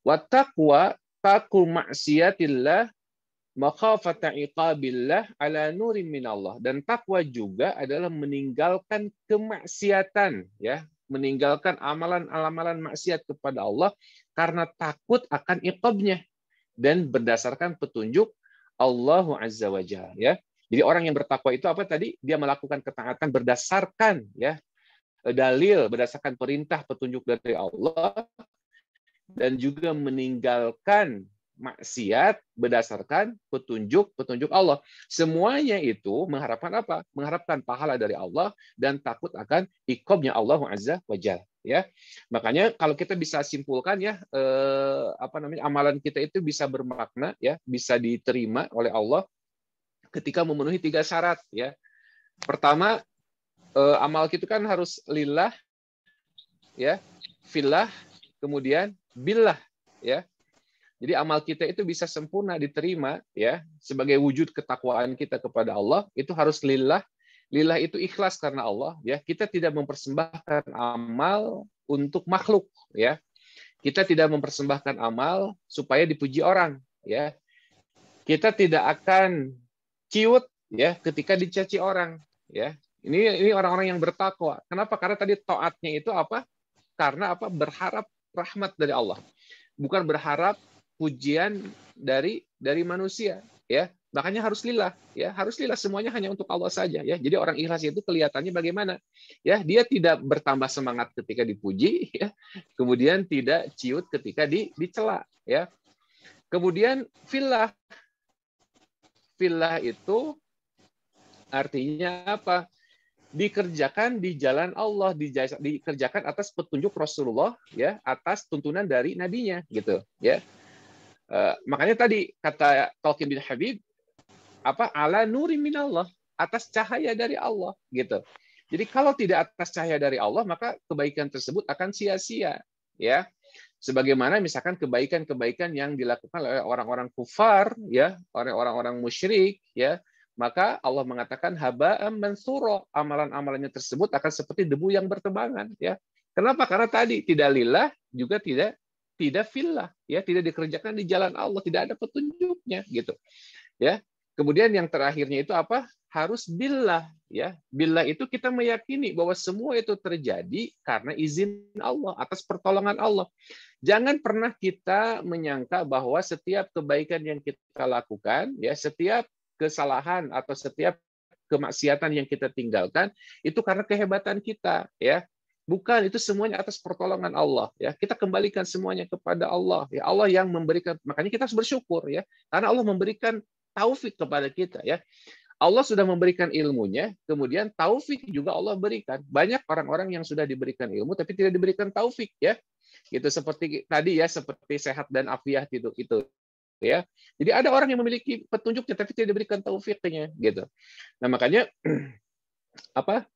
Wa taqwa taqu ma'siyatillah makhafata iqabillah ala nurin minallah. Dan takwa juga adalah meninggalkan kemaksiatan ya, meninggalkan amalan-amalan maksiat kepada Allah karena takut akan iqabnya dan berdasarkan petunjuk Allah Azza wa Jalla ya. Jadi orang yang bertakwa itu apa tadi? Dia melakukan ketaatan berdasarkan ya dalil, berdasarkan perintah petunjuk dari Allah, dan juga meninggalkan maksiat berdasarkan petunjuk Allah. Semuanya itu mengharapkan apa? Mengharapkan pahala dari Allah dan takut akan iqabnya Allah Azza wa Jalla ya. Makanya kalau kita bisa simpulkan ya amalan kita itu bisa bermakna ya, bisa diterima oleh Allah ketika memenuhi 3 syarat ya. Pertama, amal kita kan harus lillah ya, fillah, kemudian billah ya. Jadi amal kita itu bisa sempurna diterima ya sebagai wujud ketakwaan kita kepada Allah, itu harus lillah. Lillah itu ikhlas karena Allah ya. Kita tidak mempersembahkan amal untuk makhluk ya. Kita tidak mempersembahkan amal supaya dipuji orang ya. Kita tidak akan ciut ya ketika dicaci orang ya. Ini orang-orang yang bertakwa. Kenapa? Karena tadi taatnya itu apa? Karena apa? Berharap rahmat dari Allah. Bukan berharap pujian dari manusia ya. Makanya harus lillah ya, harus lillah, semuanya hanya untuk Allah saja ya. Jadi orang ikhlas itu kelihatannya bagaimana? Ya, dia tidak bertambah semangat ketika dipuji ya. Kemudian tidak ciut ketika dicela ya. Kemudian fillah. Fillah itu artinya apa? Dikerjakan di jalan Allah, dikerjakan atas petunjuk Rasulullah ya, atas tuntunan dari nabinya gitu ya. Makanya tadi kata Talqin bin Habib apa? Ala nuri minallah, atas cahaya dari Allah gitu. Jadi kalau tidak atas cahaya dari Allah, maka kebaikan tersebut akan sia-sia ya. Sebagaimana misalkan kebaikan-kebaikan yang dilakukan oleh orang-orang kufar ya, oleh orang-orang musyrik ya, maka Allah mengatakan haba'am mansura, amalan-amalannya tersebut akan seperti debu yang bertebangan, ya. Kenapa? Karena tadi tidak lillah, juga tidak fillah, ya, tidak dikerjakan di jalan Allah, tidak ada petunjuknya, gitu. Ya. Kemudian yang terakhirnya itu apa? Harus billah, ya. Billah itu kita meyakini bahwa semua itu terjadi karena izin Allah, atas pertolongan Allah. Jangan pernah kita menyangka bahwa setiap kebaikan yang kita lakukan, ya, setiap kesalahan atau setiap kemaksiatan yang kita tinggalkan itu karena kehebatan kita, ya. Bukan, itu semuanya atas pertolongan Allah, ya. Kita kembalikan semuanya kepada Allah, ya. Allah yang memberikan, makanya kita harus bersyukur, ya. Karena Allah memberikan taufik kepada kita, ya. Allah sudah memberikan ilmunya, kemudian taufik juga Allah berikan. Banyak orang-orang yang sudah diberikan ilmu tapi tidak diberikan taufik, ya. Gitu seperti tadi, ya, seperti sehat dan afiat itu, ya. Jadi ada orang yang memiliki petunjuknya tapi tidak diberikan taufiknya, gitu. Nah, makanya apa?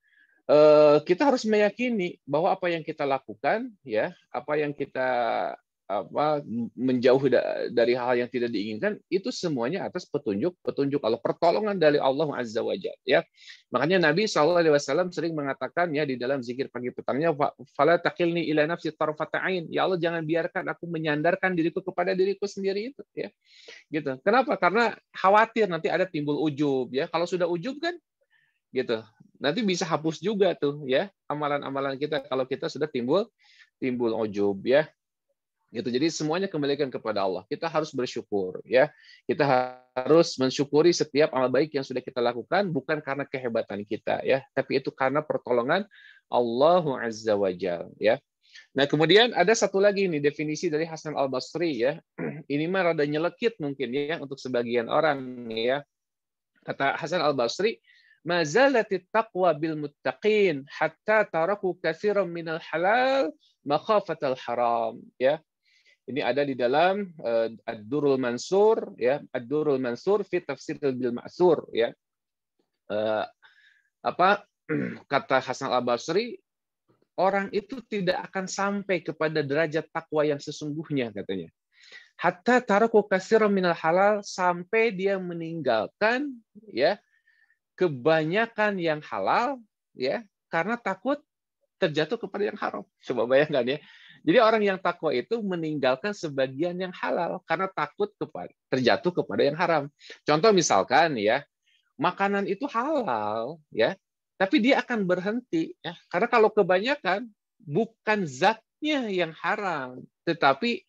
Kita harus meyakini bahwa apa yang kita lakukan, ya, apa yang kita menjauh dari hal yang tidak diinginkan, itu semuanya atas petunjuk Allah, pertolongan dari Allah Azza wa Jalla, ya. Makanya Nabi SAW sering mengatakan, ya, di dalam zikir pagi petangnya, fala taqilni ila nafsi tarfata ain, ya Allah, jangan biarkan aku menyandarkan diriku kepada diriku sendiri itu, ya. Gitu. Kenapa? Karena khawatir nanti ada timbul ujub, ya. Kalau sudah ujub kan, gitu, nanti bisa hapus juga tuh, ya, amalan-amalan kita kalau kita sudah timbul ujub, ya. Gitu. Jadi semuanya kembalikan kepada Allah. Kita harus bersyukur, ya. Kita harus mensyukuri setiap amal baik yang sudah kita lakukan, bukan karena kehebatan kita, ya, tapi itu karena pertolongan Allah Azza wa Jalla, ya. Nah, kemudian ada satu lagi nih definisi dari Hasan Al-Basri, ya. Ini mah rada nyelekit mungkin, ya, untuk sebagian orang, ya. Kata Hasan Al-Basri, "Ma zalatit taqwa bil muttaqin hatta taraku katsiran minal halal makhafatal haram." Ya. Ini ada di dalam Ad-Durrul Mansur, ya, Ad-Durrul Mansur fi Tafsir bil Ma'sur, ya. Kata Hasan Al-Basri, orang itu tidak akan sampai kepada derajat takwa yang sesungguhnya, katanya. Hatta taraku katsiran minal halal, sampai dia meninggalkan, ya, kebanyakan yang halal, ya, karena takut terjatuh kepada yang haram. Coba bayangkan, ya. Jadi orang yang takwa itu meninggalkan sebagian yang halal karena takut terjatuh kepada yang haram. Contoh misalkan, ya, makanan itu halal, ya, tapi dia akan berhenti, ya, karena kalau kebanyakan bukan zatnya yang haram, tetapi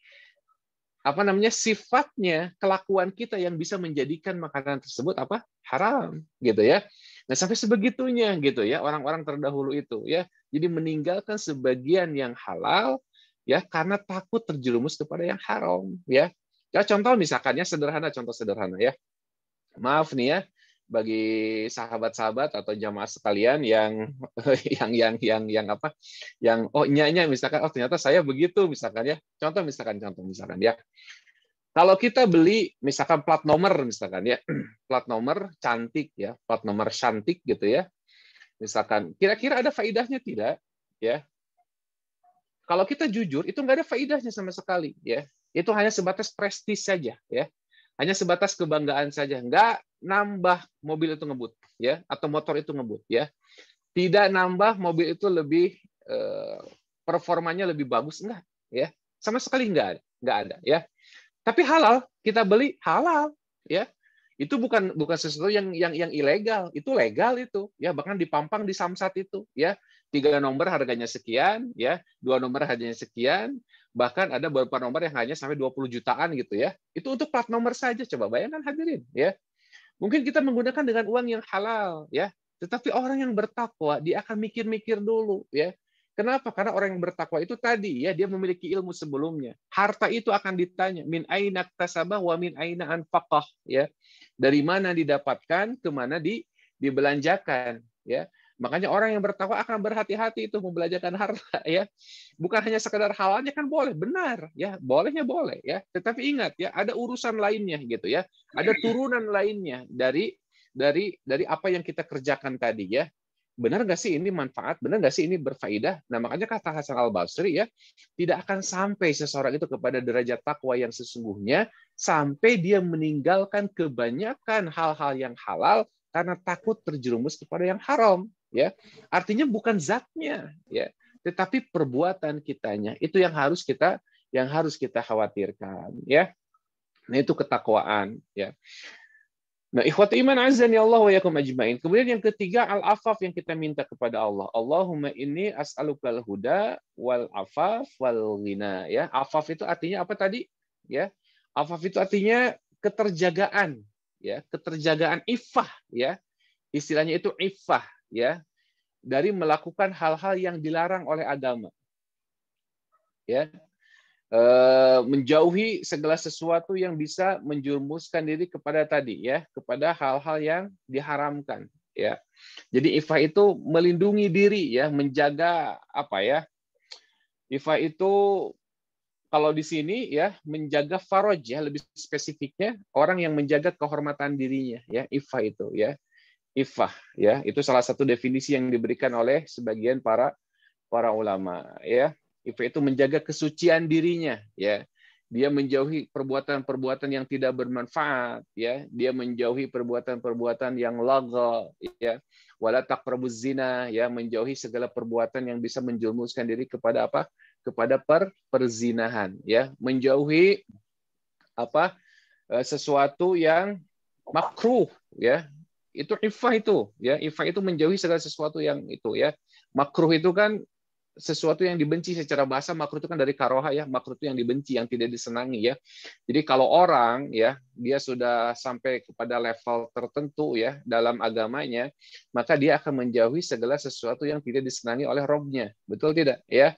sifatnya, kelakuan kita yang bisa menjadikan makanan tersebut haram, gitu, ya. Nah, sampai sebegitunya, gitu, ya, orang-orang terdahulu itu, ya. Jadi meninggalkan sebagian yang halal, ya, karena takut terjerumus kepada yang haram, ya. Ya, contoh misalkan, ya, contoh sederhana, ya. Maaf nih, ya, bagi sahabat-sahabat atau jamaah sekalian yang nyanya misalkan, ternyata saya begitu misalkan, ya. Contoh misalkan, ya. Kalau kita beli misalkan plat nomor misalkan, ya. Plat nomor cantik, ya, plat nomor cantik, gitu, ya. Misalkan kira-kira ada faidahnya tidak, ya? Kalau kita jujur, itu nggak ada faidahnya sama sekali, ya. Itu hanya sebatas prestis saja, ya. Hanya sebatas kebanggaan saja, nggak nambah mobil itu ngebut, ya, atau motor itu ngebut, ya. Tidak nambah mobil itu lebih performanya lebih bagus, enggak, ya. Sama sekali nggak ada, ya. Tapi halal, kita beli halal, ya. Itu bukan sesuatu yang ilegal, itu legal itu, ya, bahkan dipampang di Samsat itu, ya. 3 nomor harganya sekian, ya, 2 nomor harganya sekian, bahkan ada beberapa nomor yang hanya sampai 20 jutaan, gitu, ya. Itu untuk plat nomor saja, coba bayangkan hadirin, ya. Mungkin kita menggunakan dengan uang yang halal, ya, tetapi orang yang bertakwa dia akan mikir-mikir dulu, ya. Kenapa? Karena orang yang bertakwa itu tadi, ya, dia memiliki ilmu sebelumnya. Harta itu akan ditanya, min aina iktasabah wa min aina anfaqah, ya. Dari mana didapatkan, kemana dibelanjakan, ya. Makanya orang yang bertakwa akan berhati-hati itu membelanjakan harta, ya. Bukan hanya sekedar halalnya kan boleh, benar, ya, bolehnya boleh, ya. Tetapi ingat, ya, ada urusan lainnya, gitu, ya. Ada turunan lainnya dari apa yang kita kerjakan tadi, ya. Benar nggak sih ini manfaat? Benar nggak sih ini berfaedah? Nah, makanya kata Hasan Al-Basri, ya, tidak akan sampai seseorang itu kepada derajat takwa yang sesungguhnya sampai dia meninggalkan kebanyakan hal-hal yang halal Karena takut terjerumus kepada yang haram, ya. Artinya bukan zatnya, ya, tetapi perbuatan kitanya itu yang harus kita khawatirkan, ya. Nah, itu ketakwaan, ya. Nah, ikhwati iman azani Allah wa yakum ajmain. Kemudian yang ketiga, al-afaf yang kita minta kepada Allah. Allahumma inni as'alukal huda wal afaf wal ghina, ya. Afaf itu artinya apa tadi? Ya. Afaf itu artinya keterjagaan, ya, keterjagaan iffah, ya. Istilahnya itu iffah, ya, dari melakukan hal-hal yang dilarang oleh agama. Ya. Menjauhi segala sesuatu yang bisa menjerumuskan diri kepada tadi, ya, kepada hal-hal yang diharamkan, ya. Jadi iffah itu melindungi diri, ya, menjaga apa, ya? Iffah itu kalau di sini, ya, menjaga faraj, ya, lebih spesifiknya orang yang menjaga kehormatan dirinya, ya, iffah itu, ya. Iffah, ya, itu salah satu definisi yang diberikan oleh sebagian para ulama, ya. Iffah itu menjaga kesucian dirinya, ya. Dia menjauhi perbuatan-perbuatan yang tidak bermanfaat, ya. Dia menjauhi perbuatan-perbuatan yang lagha, ya. Wala taqrabuz zina, ya, menjauhi segala perbuatan yang bisa menjerumuskan diri kepada apa? Kepada perzinahan, ya. Menjauhi apa? Sesuatu yang makruh, ya. Itu iffah itu, ya. Iffah itu menjauhi segala sesuatu yang itu, ya. Makruh itu kan sesuatu yang dibenci secara bahasa. Makruh itu kan dari karoha, ya. Makruh itu yang dibenci, yang tidak disenangi, ya. Jadi kalau orang, ya, dia sudah sampai kepada level tertentu, ya, dalam agamanya, maka dia akan menjauhi segala sesuatu yang tidak disenangi oleh Robnya. Betul tidak, ya?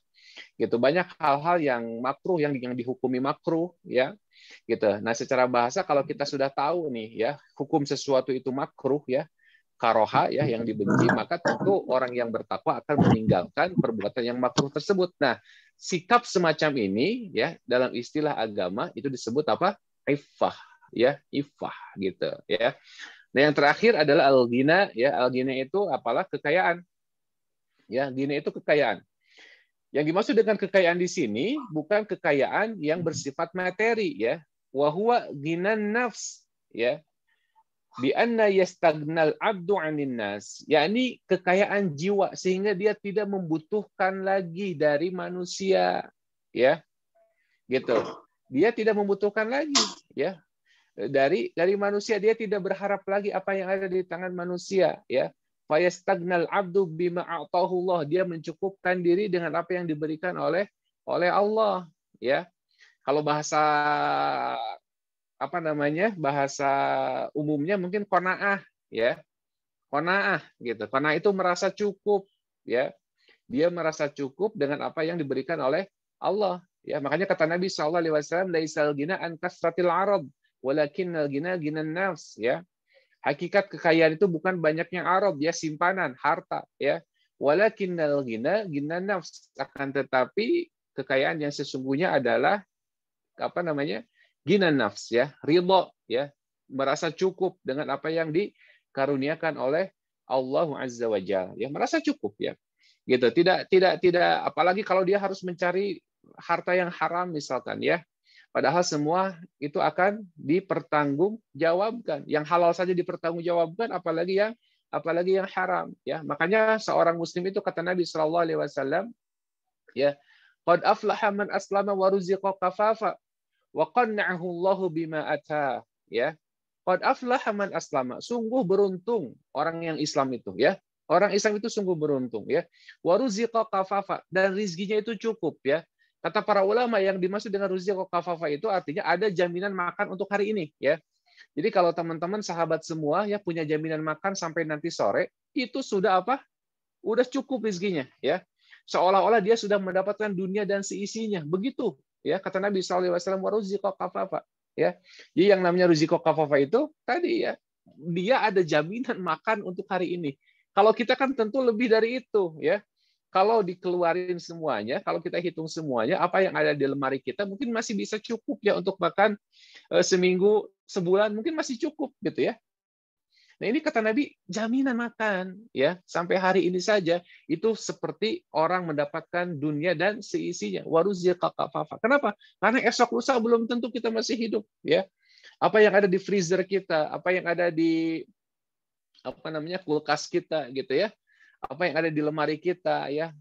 Gitu. Banyak hal-hal yang makruh, yang dihukumi makruh, ya. Gitu. Nah, secara bahasa kalau kita sudah tahu nih, ya, hukum sesuatu itu makruh, ya, karoha, ya, yang dibenci, maka tentu orang yang bertakwa akan meninggalkan perbuatan yang makruh tersebut. Nah, sikap semacam ini, ya, dalam istilah agama itu disebut apa? Iffah, ya, iffah, gitu, ya. Nah, yang terakhir adalah al-ghina, ya. Al-ghina itu apalah? Kekayaan. Ya, ghina itu kekayaan. Yang dimaksud dengan kekayaan di sini bukan kekayaan yang bersifat materi, ya. Wa huwa ghinan nafs, ya. Bi anna yastagnal abdu 'anin nas, yakni kekayaan jiwa sehingga dia tidak membutuhkan lagi dari manusia, ya. Gitu. Dia tidak membutuhkan lagi, ya. Dari manusia, dia tidak berharap lagi apa yang ada di tangan manusia, ya. Fa yastagnal abdu bima a'tahu Allah, dia mencukupkan diri dengan apa yang diberikan oleh Allah, ya. Kalau bahasa apa namanya, bahasa umumnya mungkin qanaah, ya. Qanaah gitu. Qanaah itu merasa cukup, ya. Dia merasa cukup dengan apa yang diberikan oleh Allah, ya. Makanya kata Nabi SAW, laisal ghina an kasratil arad walakinnal ghina ghinan nafs, ya. Hakikat kekayaan itu bukan banyaknya arad, ya, simpanan, harta, ya. Walakinnal ghina ghinan nafs, akan tetapi kekayaan yang sesungguhnya adalah apa namanya? Ghinan nafs, ya, ridha, ya, merasa cukup dengan apa yang dikaruniakan oleh Allah Azza wa Jalla, ya, merasa cukup, ya. Gitu. Tidak apalagi kalau dia harus mencari harta yang haram misalkan, ya. Padahal semua itu akan dipertanggungjawabkan. Yang halal saja dipertanggungjawabkan, apalagi yang haram, ya. Makanya seorang muslim itu kata Nabi SAW, ya, qad aflaha man aslama wa ruziqa kafafa wa qanna'ahu Allahu bima ata, ya. Qad aflaha man aslama, sungguh beruntung orang yang Islam itu, ya. Orang Islam itu sungguh beruntung, ya. Wa ruziqa kafafa, dan rizkinya itu cukup, ya. Kata para ulama, yang dimaksud dengan ruziqa kafafa itu artinya ada jaminan makan untuk hari ini, ya. Jadi kalau teman-teman sahabat semua, ya, punya jaminan makan sampai nanti sore, itu sudah apa? Udah cukup rizkinya, ya. Seolah-olah dia sudah mendapatkan dunia dan seisinya. Begitu, ya, kata Nabi SAW, waruziqa kafafa, ya. Jadi yang namanya ruziqa kafafa itu tadi, ya, dia ada jaminan makan untuk hari ini. Kalau kita kan tentu lebih dari itu, ya. Kalau dikeluarin semuanya, kalau kita hitung semuanya, apa yang ada di lemari kita mungkin masih bisa cukup, ya, untuk makan seminggu, sebulan, mungkin masih cukup, gitu, ya. Nah, ini kata Nabi, jaminan makan, ya, sampai hari ini saja itu seperti orang mendapatkan dunia dan seisinya. Waruziqa kafafa. Kenapa? Karena esok lusa belum tentu kita masih hidup, ya. Apa yang ada di freezer kita, apa yang ada di kulkas kita gitu ya. Apa yang ada di lemari kita ya.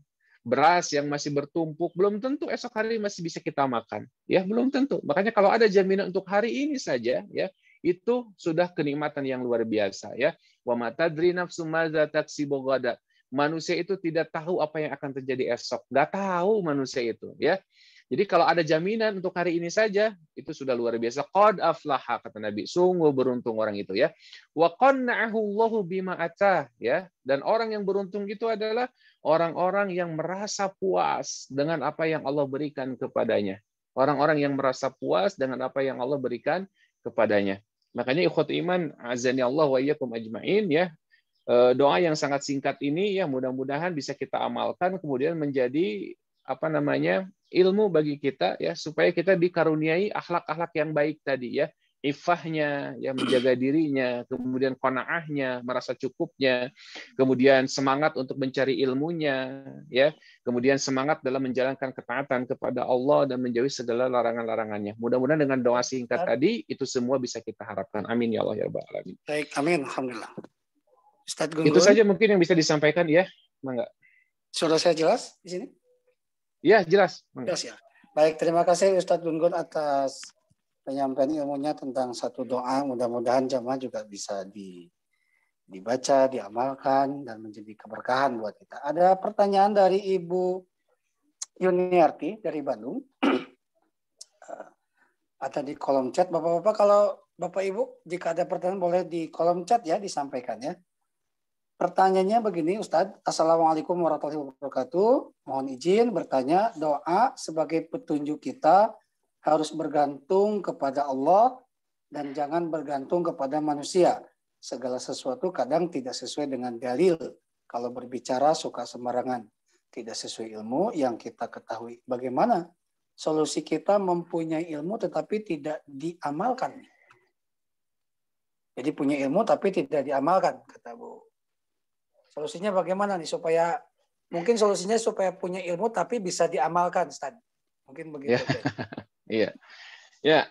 Beras yang masih bertumpuk belum tentu esok hari masih bisa kita makan, ya belum tentu. Makanya kalau ada jaminan untuk hari ini saja, ya itu sudah kenikmatan yang luar biasa, ya. Wa ma tadri nafsum madza taksibu ghadan. Manusia itu tidak tahu apa yang akan terjadi esok, nggak tahu manusia itu, ya. Jadi kalau ada jaminan untuk hari ini saja, itu sudah luar biasa. Qad aflaha, kata Nabi. Sungguh beruntung orang itu, ya. Wa qanna'ahu Allahu bima atah, ya. Dan orang yang beruntung itu adalah orang-orang yang merasa puas dengan apa yang Allah berikan kepadanya. Orang-orang yang merasa puas dengan apa yang Allah berikan kepadanya. Makanya ikhwat iman, azani Allah wa iyyakum ajmain, ya. Doa yang sangat singkat ini ya mudah-mudahan bisa kita amalkan kemudian menjadi ilmu bagi kita ya supaya kita dikaruniai akhlak-akhlak yang baik tadi ya, ifahnya ya, menjaga dirinya, kemudian qanaahnya, merasa cukupnya, kemudian semangat untuk mencari ilmunya ya, kemudian semangat dalam menjalankan ketaatan kepada Allah dan menjauhi segala larangan-larangannya. Mudah-mudahan dengan doa singkat tadi itu semua bisa kita harapkan. Amin ya Allah ya rabbal alamin. Baik, amin, alhamdulillah. Ustadz Gun-Gun. Itu saja mungkin yang bisa disampaikan ya. Mangga. Sudah saya jelas di sini? Ya, jelas. Jelas ya. Baik, terima kasih Ustadz Gun-Gun atas penyampaian ilmunya tentang satu doa. Mudah-mudahan jamaah juga bisa dibaca, diamalkan, dan menjadi keberkahan buat kita. Ada pertanyaan dari Ibu Yuniarti dari Bandung. Ada di kolom chat. Bapak-bapak, kalau Bapak Ibu, jika ada pertanyaan boleh di kolom chat ya, disampaikan ya. Pertanyaannya begini, Ustadz. Assalamualaikum warahmatullahi wabarakatuh. Mohon izin bertanya, doa sebagai petunjuk kita harus bergantung kepada Allah dan jangan bergantung kepada manusia. Segala sesuatu kadang tidak sesuai dengan dalil. Kalau berbicara suka sembarangan. Tidak sesuai ilmu yang kita ketahui. Bagaimana solusi kita mempunyai ilmu tetapi tidak diamalkan? Jadi punya ilmu tapi tidak diamalkan, kata Bu. Solusinya bagaimana nih supaya mungkin solusinya supaya punya ilmu tapi bisa diamalkan, Ustaz. Mungkin begitu. Iya. Ya.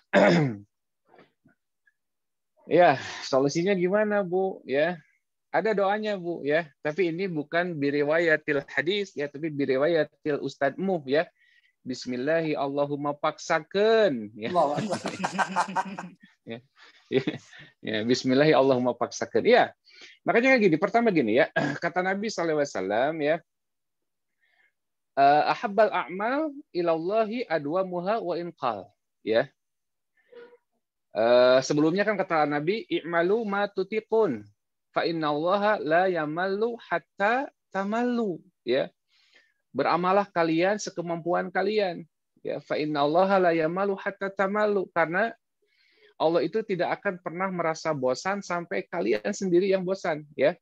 Ya, solusinya gimana, Bu? Ya. Ada doanya, Bu, ya. Tapi ini bukan biriwayatil hadis ya, tapi biriwayatil ustadzmu ya. Bismillahi Allahumma paksakan ya. Ya. Ya, bismillahi Allahumma paksakan. Ya. Makanya gini, pertama gini ya, kata Nabi SAW ya, ahabbal a'mal ilallahi adwamuha wa inqal. Ya. Sebelumnya kan kata Nabi, i'malu ma tutiqun, fa innallaha la yamallu hatta tamallu. Ya. Beramalah kalian sekemampuan kalian. Ya, fa innallaha la yamallu hatta tamallu, karena Allah itu tidak akan pernah merasa bosan sampai kalian sendiri yang bosan, ya.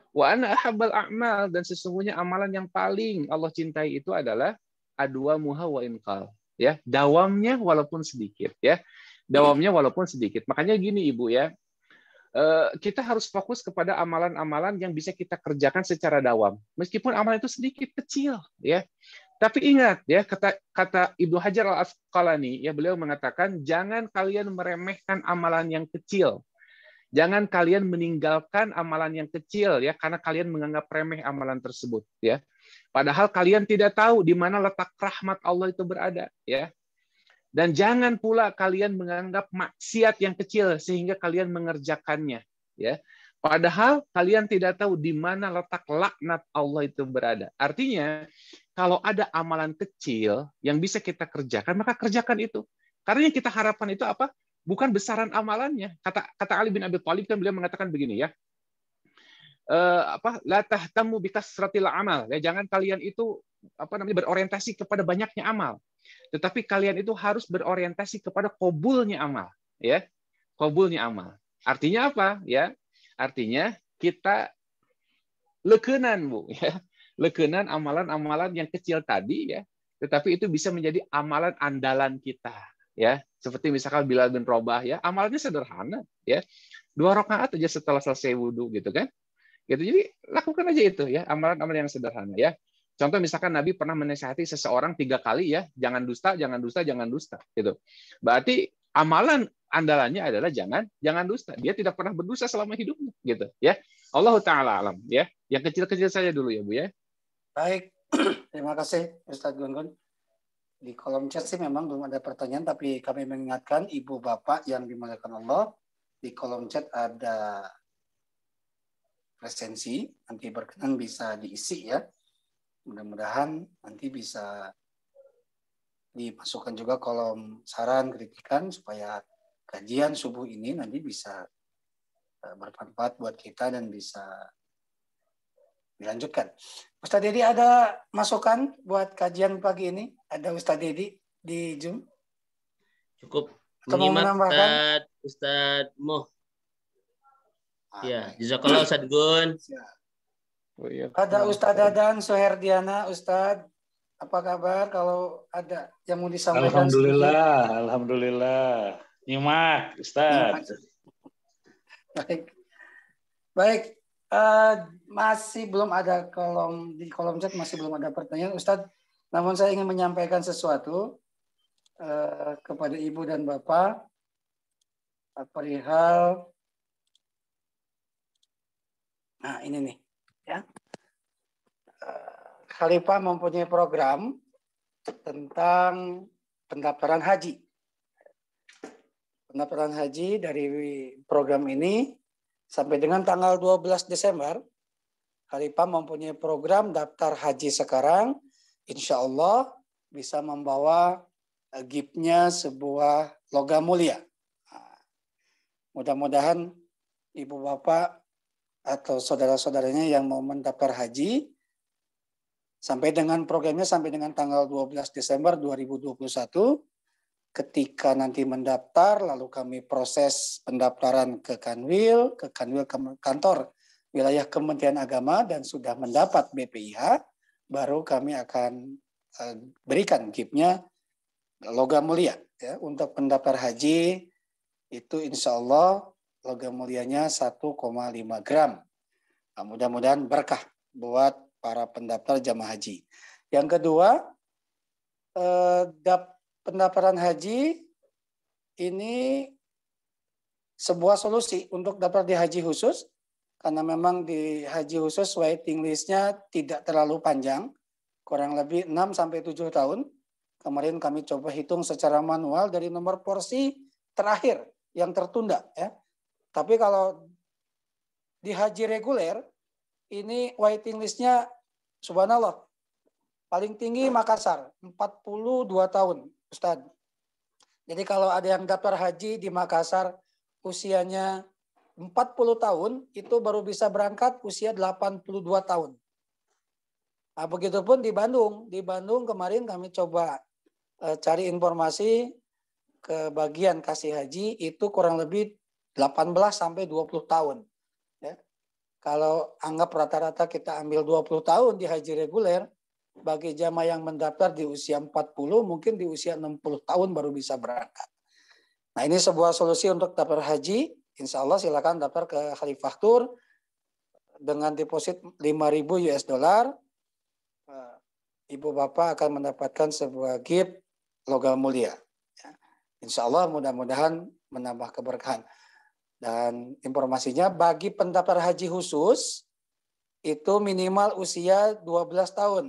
Wa ana ahabbal a'mal, dan sesungguhnya amalan yang paling Allah cintai itu adalah adwamuha wa inqal, ya. Dawamnya walaupun sedikit, ya. Dawamnya walaupun sedikit. Makanya gini Ibu ya. Kita harus fokus kepada amalan-amalan yang bisa kita kerjakan secara dawam. Meskipun amalan itu sedikit kecil, ya. Tapi ingat ya, kata Ibnu Hajar Al-Asqalani ya, beliau mengatakan jangan kalian meremehkan amalan yang kecil. Jangan kalian meninggalkan amalan yang kecil ya karena kalian menganggap remeh amalan tersebut ya. Padahal kalian tidak tahu di mana letak rahmat Allah itu berada ya. Dan jangan pula kalian menganggap maksiat yang kecil sehingga kalian mengerjakannya ya. Padahal kalian tidak tahu di mana letak laknat Allah itu berada. Artinya, kalau ada amalan kecil yang bisa kita kerjakan, maka kerjakan itu. Karena yang kita harapkan itu apa? Bukan besaran amalannya. Kata Ali bin Abi Thalib kan beliau mengatakan begini ya. La tahtamu bikasratil amal. Ya, jangan kalian itu berorientasi kepada banyaknya amal. Tetapi kalian itu harus berorientasi kepada qabulnya amal, ya. Qabulnya amal. Artinya apa? Ya. Artinya kita lekenan, Bu, ya. Lekenan amalan-amalan yang kecil tadi ya, tetapi itu bisa menjadi amalan andalan kita, ya. Seperti misalkan Bilal bin Rabah ya, amalannya sederhana ya. 2 rakaat aja setelah selesai wudhu gitu kan. Gitu. Jadi lakukan aja itu ya, amalan-amalan yang sederhana ya. Contoh misalkan Nabi pernah menasihati seseorang 3 kali ya, jangan dusta, jangan dusta, jangan dusta gitu. Berarti amalan andalannya adalah jangan dusta. Dia tidak pernah berdusta selama hidupnya, gitu ya. Allah taala alam ya. Yang kecil-kecil saja dulu ya Bu ya. Baik, terima kasih Ustadz Gun. Di kolom chat sih memang belum ada pertanyaan, tapi kami mengingatkan Ibu Bapak yang dimuliakan Allah, di kolom chat ada presensi, nanti berkenan bisa diisi ya. Mudah-mudahan nanti bisa dimasukkan juga kolom saran, kritikan, supaya kajian subuh ini nanti bisa bermanfaat buat kita dan bisa dilanjutkan. Ustadz Dedi ada masukan buat kajian pagi ini? Ada Ustadz Dedi di Zoom? Cukup Atau mau menyimak menambahkan? Ustadz Muh. Ya, Baik. jazakallah Ustadz Gun. Oh, iya. Ada Ustadz Dadan Suherdiana. Ustadz, apa kabar? Kalau ada yang mau disampaikan Alhamdulillah, sedikit. alhamdulillah. Nyimak, Ustadz. Baik. Baik. Masih belum ada di kolom chat masih belum ada pertanyaan Ustadz. Namun saya ingin menyampaikan sesuatu kepada Ibu dan Bapak perihal. Nah ini nih, ya. Khalifah mempunyai program tentang pendaftaran haji. Pendaftaran haji dari program ini sampai dengan tanggal 12 Desember, Khalifah mempunyai program daftar haji sekarang. Insya Allah bisa membawa gift-nya sebuah logam mulia. Mudah-mudahan Ibu Bapak atau saudara-saudaranya yang mau mendaftar haji, sampai dengan programnya sampai dengan tanggal 12 Desember 2021, ketika nanti mendaftar, lalu kami proses pendaftaran ke Kanwil kantor wilayah Kementerian Agama dan sudah mendapat BPIH, baru kami akan berikan gift-nya logam mulia. Ya, untuk pendaftar haji itu insya Allah logam mulianya 1,5 gram. Nah, mudah-mudahan berkah buat para pendaftar jamaah haji. Yang kedua, pendaftaran haji ini sebuah solusi untuk daftar di haji khusus, karena memang di haji khusus waiting list-nya tidak terlalu panjang, kurang lebih 6-7 tahun. Kemarin kami coba hitung secara manual dari nomor porsi terakhir yang tertunda. Ya. Tapi kalau di haji reguler, ini waiting list-nya subhanallah paling tinggi Makassar, 42 tahun, Ustadz. Jadi kalau ada yang daftar haji di Makassar usianya 40 tahun, itu baru bisa berangkat usia 82 tahun. Nah, begitupun di Bandung. Di Bandung kemarin kami coba cari informasi ke bagian kasih haji, itu kurang lebih 18-20 tahun. Ya. Kalau anggap rata-rata kita ambil 20 tahun di haji reguler, bagi jamaah yang mendaftar di usia 40, mungkin di usia 60 tahun baru bisa berangkat. Nah, ini sebuah solusi untuk daftar haji. Insya Allah silakan daftar ke Khalifah Tour dengan deposit 5.000 US dollar. Ibu Bapak akan mendapatkan sebuah gift logam mulia. Insya Allah mudah-mudahan menambah keberkahan. Dan informasinya bagi pendaftar haji khusus itu minimal usia 12 tahun.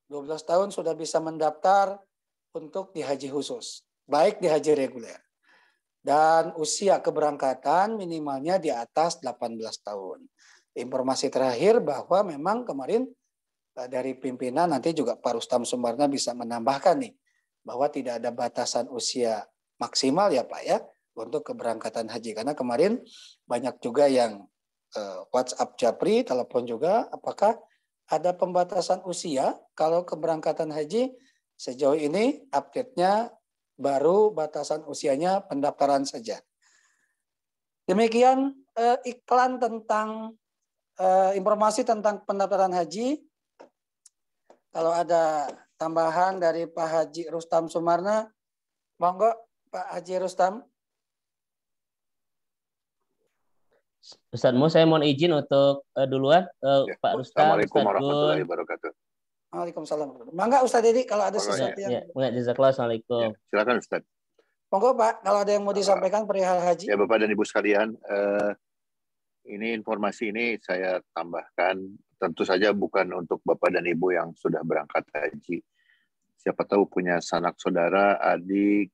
12 tahun sudah bisa mendaftar untuk di haji khusus, baik di haji reguler. Dan usia keberangkatan minimalnya di atas 18 tahun. Informasi terakhir bahwa memang kemarin dari pimpinan nanti juga Pak Rustam Sumarna bisa menambahkan nih, bahwa tidak ada batasan usia maksimal ya Pak ya untuk keberangkatan haji. Karena kemarin banyak juga yang WhatsApp Japri, telepon juga, apakah ada pembatasan usia kalau keberangkatan haji? Sejauh ini update-nya baru batasan usianya pendaftaran saja. Demikian iklan tentang informasi tentang pendaftaran haji. Kalau ada tambahan dari Pak Haji Rustam Sumarna, monggo Pak Haji Rustam. Ustadz Mo, saya mohon izin untuk duluan Pak Rustam. Assalamualaikum warahmatullahi wabarakatuh. Waalaikumsalam. Mangga Ustadz Dedi kalau ada sesuatu yang... Ya, jazakallah. Assalamualaikum. Ya, silakan Ustadz. Monggo Pak, kalau ada yang mau disampaikan perihal haji. Ya Bapak dan Ibu sekalian, ini informasi ini saya tambahkan, tentu saja bukan untuk Bapak dan Ibu yang sudah berangkat haji. Siapa tahu punya sanak saudara, adik,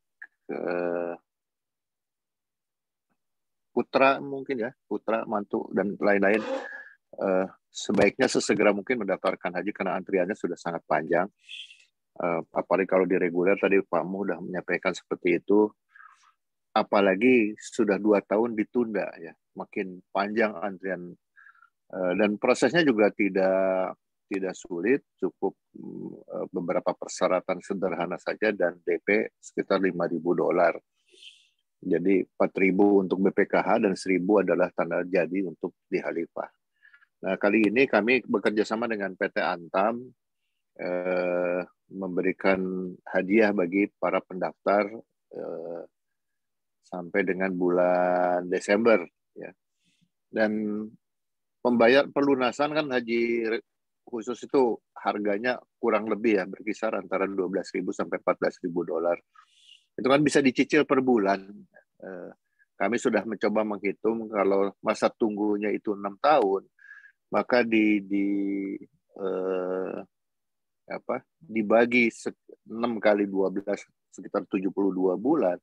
putra mungkin ya, putra, mantu, dan lain-lain. Sebaiknya sesegera mungkin mendaftarkan haji karena antriannya sudah sangat panjang. Apalagi kalau di reguler, tadi Pak Mu sudah menyampaikan seperti itu. Apalagi sudah 2 tahun ditunda ya, makin panjang antrian, dan prosesnya juga tidak sulit, cukup beberapa persyaratan sederhana saja dan DP sekitar $5.000. Jadi 4.000 untuk BPKH dan 1.000 adalah tanda jadi untuk di Khalifah. Nah, kali ini kami bekerja sama dengan PT Antam memberikan hadiah bagi para pendaftar sampai dengan bulan Desember ya. Dan pembayar pelunasan kan haji khusus itu harganya kurang lebih ya, berkisar antara $12.000 sampai $14.000. Itu kan bisa dicicil per bulan. Kami sudah mencoba menghitung kalau masa tunggunya itu 6 tahun, maka dibagi 6 kali 12 sekitar 72 bulan.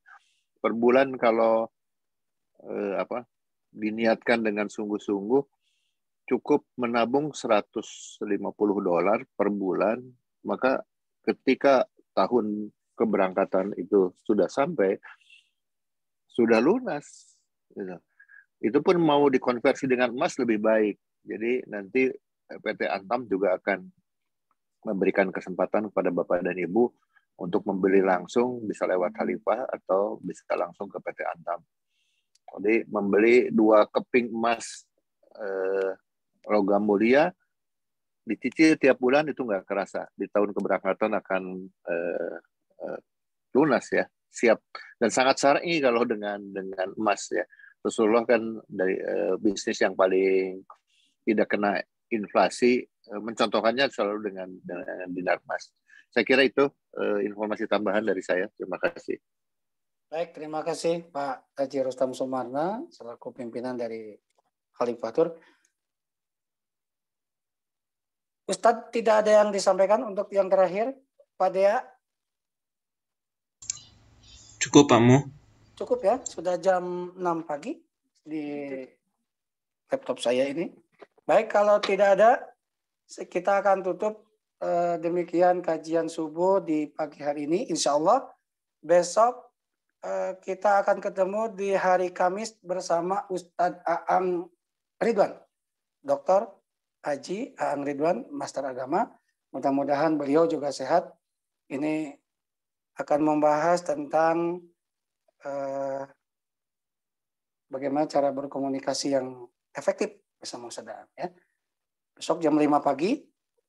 Per bulan kalau diniatkan dengan sungguh-sungguh cukup menabung $150 per bulan, maka ketika tahun keberangkatan itu sudah sampai, sudah lunas. Itu pun mau dikonversi dengan emas lebih baik. Jadi nanti PT Antam juga akan memberikan kesempatan kepada Bapak dan Ibu untuk membeli langsung, bisa lewat Khalifah atau bisa langsung ke PT Antam. Jadi membeli 2 keping emas logam mulia, dicicil tiap bulan itu nggak kerasa. Di tahun keberangkatan akan lunas ya, siap. Dan sangat syar'i kalau dengan emas ya. Rasulullah kan dari bisnis yang paling tidak kena inflasi, mencontohkannya selalu dengan dinar emas. Saya kira itu informasi tambahan dari saya. Terima kasih. Baik, terima kasih Pak Haji Rustam Sumarna selaku pimpinan dari Khalifatur. Ustadz, tidak ada yang disampaikan untuk yang terakhir, Pak Dea? Cukup Pak Mu. Cukup ya, sudah jam 6 pagi di laptop saya ini. Baik, kalau tidak ada, kita akan tutup demikian kajian subuh di pagi hari ini. Insya Allah besok kita akan ketemu di hari Kamis bersama Ustadz Aang Ridwan, Dr. Haji Aang Ridwan, Master Agama. Mudah-mudahan beliau juga sehat. Ini akan membahas tentang bagaimana cara berkomunikasi yang efektif bersama saudara. Ya. Besok jam 5 pagi,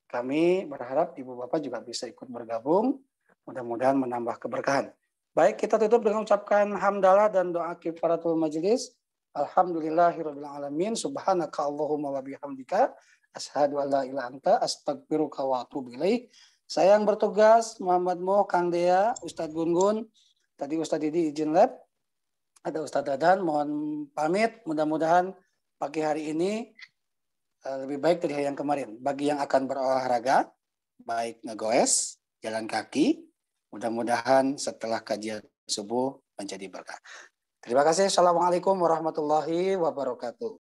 kami berharap Ibu Bapak juga bisa ikut bergabung. Mudah-mudahan menambah keberkahan. Baik, kita tutup dengan ucapkan hamdalah dan doa kifaratul majelis. Alhamdulillahirabbil alamin. Subhanaka Allahumma wa bihamdika asyhadu an la ilaha anta astaghfiruka wa atubu ilaik. Saya yang bertugas Muhammad Mo, Kang Dea, Ustadz Gun-Gun, tadi Ustadz Didi izin lab, ada Ustadz Dadan, mohon pamit. Mudah-mudahan pagi hari ini lebih baik dari hari yang kemarin. Bagi yang akan berolahraga, baik ngegoes, jalan kaki, mudah-mudahan setelah kajian subuh menjadi berkah. Terima kasih. Assalamualaikum warahmatullahi wabarakatuh.